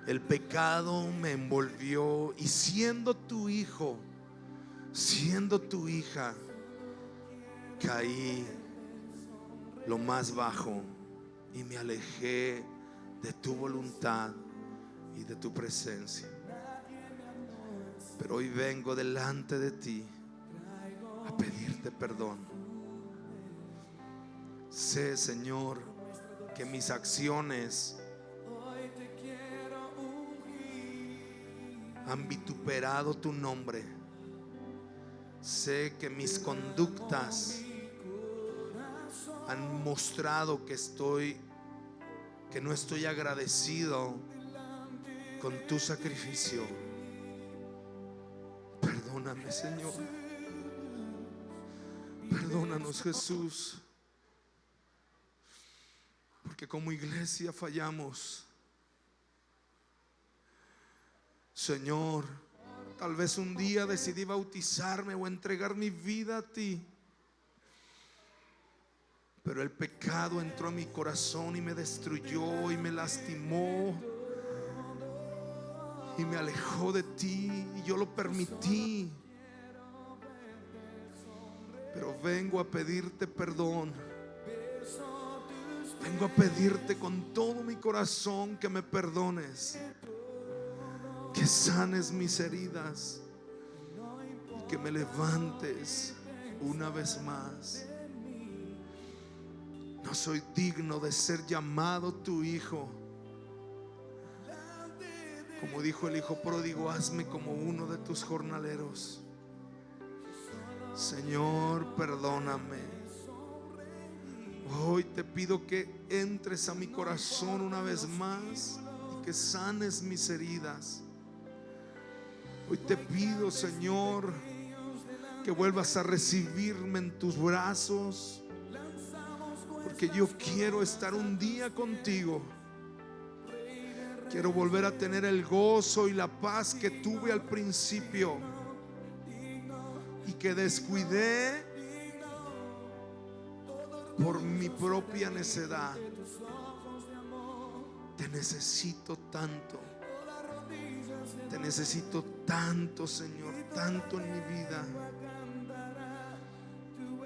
El pecado me envolvió, y siendo tu hijo, siendo tu hija, caí lo más bajo y me alejé de tu voluntad y de tu presencia. Pero hoy vengo delante de ti a pedirte perdón. Sé, Señor, que mis acciones han vituperado tu nombre. Sé que mis conductas han mostrado que no estoy agradecido con tu sacrificio. Perdóname, Señor. Perdónanos, Jesús, porque como iglesia fallamos. Señor, tal vez un día decidí bautizarme o entregar mi vida a ti, pero el pecado entró a mi corazón y me destruyó y me lastimó y me alejó de ti, y yo lo permití. Pero vengo a pedirte perdón. Vengo a pedirte con todo mi corazón que me perdones, que sanes mis heridas y que me levantes una vez más. No soy digno de ser llamado tu hijo. Como dijo el hijo pródigo: hazme como uno de tus jornaleros. Señor, perdóname. Hoy te pido que entres a mi corazón una vez más y que sanes mis heridas, Hoy te pido, Señor, que vuelvas a recibirme en tus brazos, porque yo quiero estar un día contigo. Quiero volver a tener el gozo y la paz que tuve al principio y que descuidé por mi propia necedad. Te necesito tanto. Te necesito tanto, Señor, tanto en mi vida.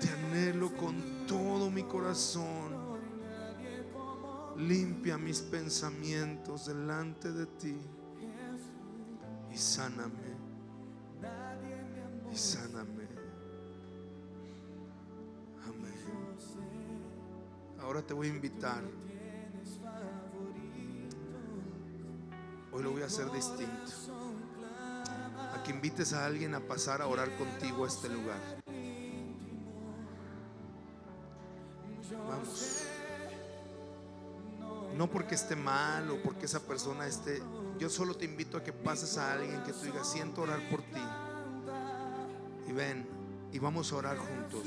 Te anhelo con todo mi corazón. Limpia mis pensamientos delante de ti y sáname, y sáname. Amén. Ahora te voy a invitar. Hoy lo voy a hacer distinto, a que invites a alguien a pasar a orar contigo a este lugar. Vamos. No porque esté mal o porque esa persona esté. Yo solo te invito a que pases a alguien que tú digas: siento orar por ti. Y ven y vamos a orar juntos.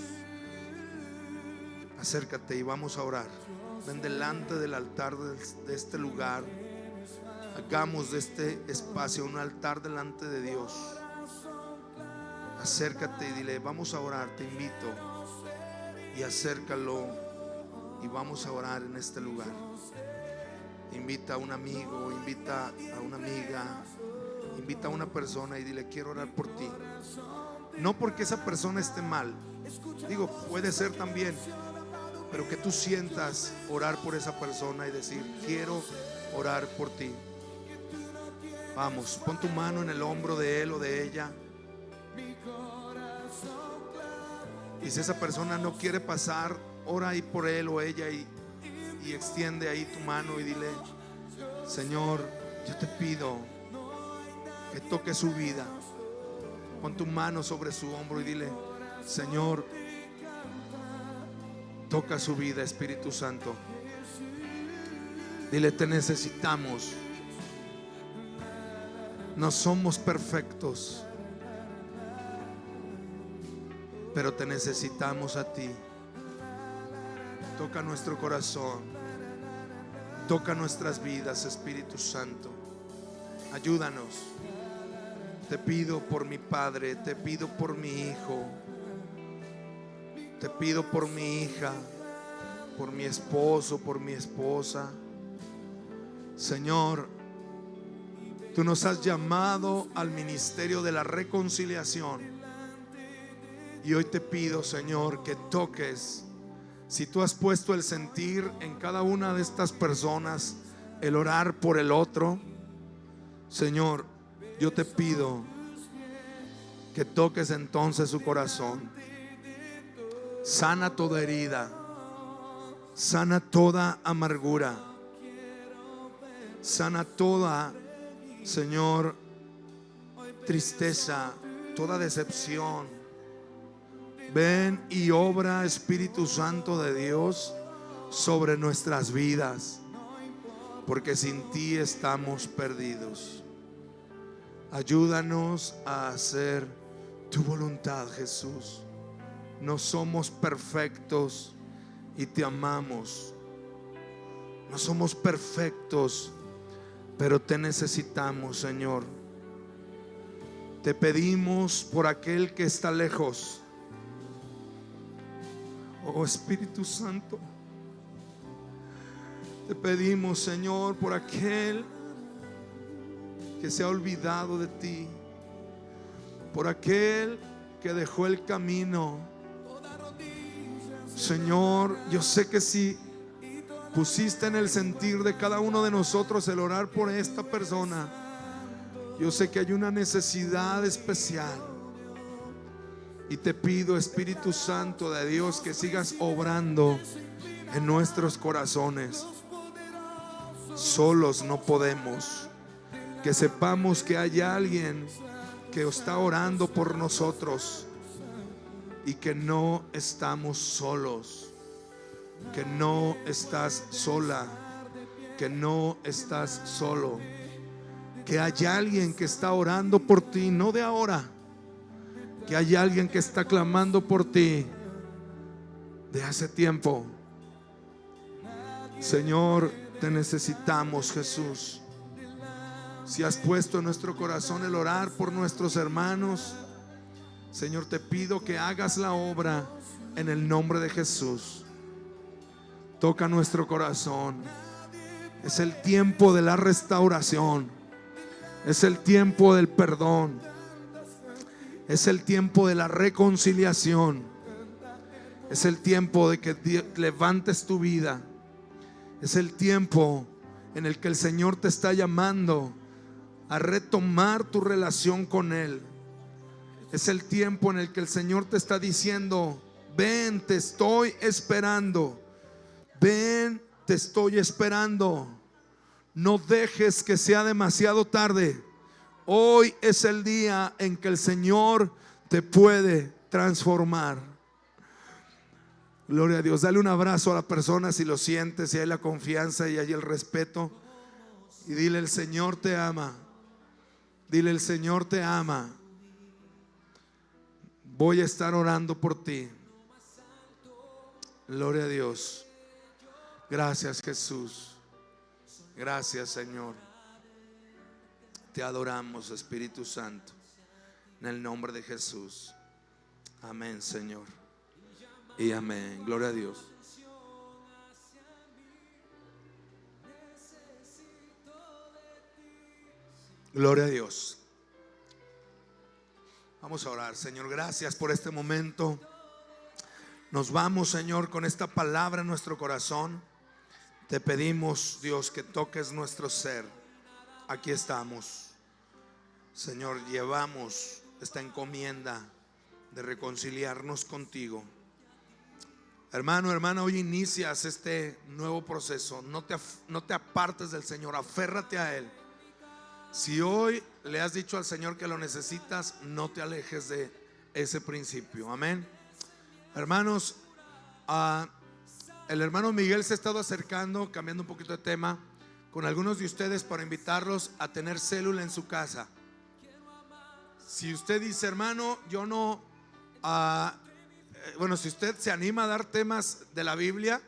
Acércate y vamos a orar. Ven delante del altar de este lugar. Hagamos de este espacio un altar delante de Dios. Acércate y dile: vamos a orar, te invito. Y acércalo y vamos a orar en este lugar. Invita a un amigo, invita a una amiga, invita a una persona y dile: quiero orar por ti. No porque esa persona esté mal, digo, puede ser también, pero que tú sientas orar por esa persona y decir: quiero orar por ti. Vamos, pon tu mano en el hombro de él o de ella. Y si esa persona no quiere pasar, ora ahí por él o ella y extiende ahí tu mano y dile: Señor, yo te pido que toque su vida. Pon tu mano sobre su hombro y dile: Señor, toca su vida, Espíritu Santo. Dile: te necesitamos. No somos perfectos, pero te necesitamos a ti. Toca nuestro corazón, toca nuestras vidas, Espíritu Santo. Ayúdanos. Te pido por mi padre, te pido por mi hijo, te pido por mi hija, por mi esposo, por mi esposa. Señor, tú nos has llamado al ministerio de la reconciliación. Y hoy te pido, Señor, que toques. Si tú has puesto el sentir en cada una de estas personas, el orar por el otro, Señor, yo te pido que toques entonces su corazón. Sana toda herida, sana toda amargura, sana toda, Señor, tristeza, toda decepción. Ven y obra, Espíritu Santo de Dios, sobre nuestras vidas, porque sin ti estamos perdidos. Ayúdanos a hacer tu voluntad, Jesús. No somos perfectos y te amamos. No somos perfectos, pero te necesitamos, Señor. Te pedimos por aquel que está lejos. Oh Espíritu Santo, te pedimos, Señor, por aquel que se ha olvidado de ti, por aquel que dejó el camino. Señor, yo sé que si pusiste en el sentir de cada uno de nosotros el orar por esta persona, yo sé que hay una necesidad especial. Y te pido, Espíritu Santo de Dios, que sigas obrando en nuestros corazones. Solos no podemos. Que sepamos que hay alguien que está orando por nosotros y que no estamos solos, que no estás sola, que no estás solo, que hay alguien que está orando por ti, no de ahora, que hay alguien que está clamando por ti de hace tiempo. Señor, te necesitamos, Jesús. Si has puesto en nuestro corazón el orar por nuestros hermanos, Señor, te pido que hagas la obra en el nombre de Jesús. Toca nuestro corazón. Es el tiempo de la restauración. Es el tiempo del perdón. Es el tiempo de la reconciliación. Es el tiempo de que levantes tu vida. Es el tiempo en el que el Señor te está llamando a retomar tu relación con Él. Es el tiempo en el que el Señor te está diciendo: ven, te estoy esperando. Ven, te estoy esperando. No dejes que sea demasiado tarde. Hoy es el día en que el Señor te puede transformar. Gloria a Dios. Dale un abrazo a la persona si lo sientes, si hay la confianza y hay el respeto, y dile: el Señor te ama. Dile: el Señor te ama. Voy a estar orando por ti. Gloria a Dios. Gracias, Jesús. Gracias, Señor. Te adoramos, Espíritu Santo, en el nombre de Jesús. Amén, Señor. Y amén. Gloria a Dios. Gloria a Dios. Vamos a orar. Señor, gracias por este momento. Nos vamos, Señor, con esta palabra en nuestro corazón. Te pedimos, Dios, que toques nuestro ser. Aquí estamos, Señor. Llevamos esta encomienda de reconciliarnos contigo. Hermano, hermana, hoy inicias este nuevo proceso. No te apartes del Señor, aférrate a Él. Si hoy le has dicho al Señor que lo necesitas, no te alejes de ese principio. Amén. Hermanos, el hermano Miguel se ha estado acercando, cambiando un poquito de tema, con algunos de ustedes para invitarlos a tener célula en su casa. Si usted dice: hermano, yo no, bueno, si usted se anima a dar temas de la Biblia,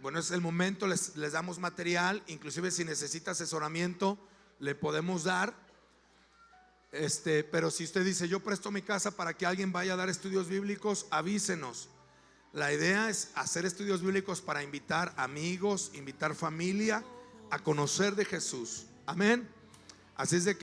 bueno, es el momento, les damos material. Inclusive si necesita asesoramiento, le podemos dar. Pero si usted dice: yo presto mi casa para que alguien vaya a dar estudios bíblicos, avísenos. La idea es hacer estudios bíblicos para invitar amigos, invitar familia a conocer de Jesús. Amén. Así es de que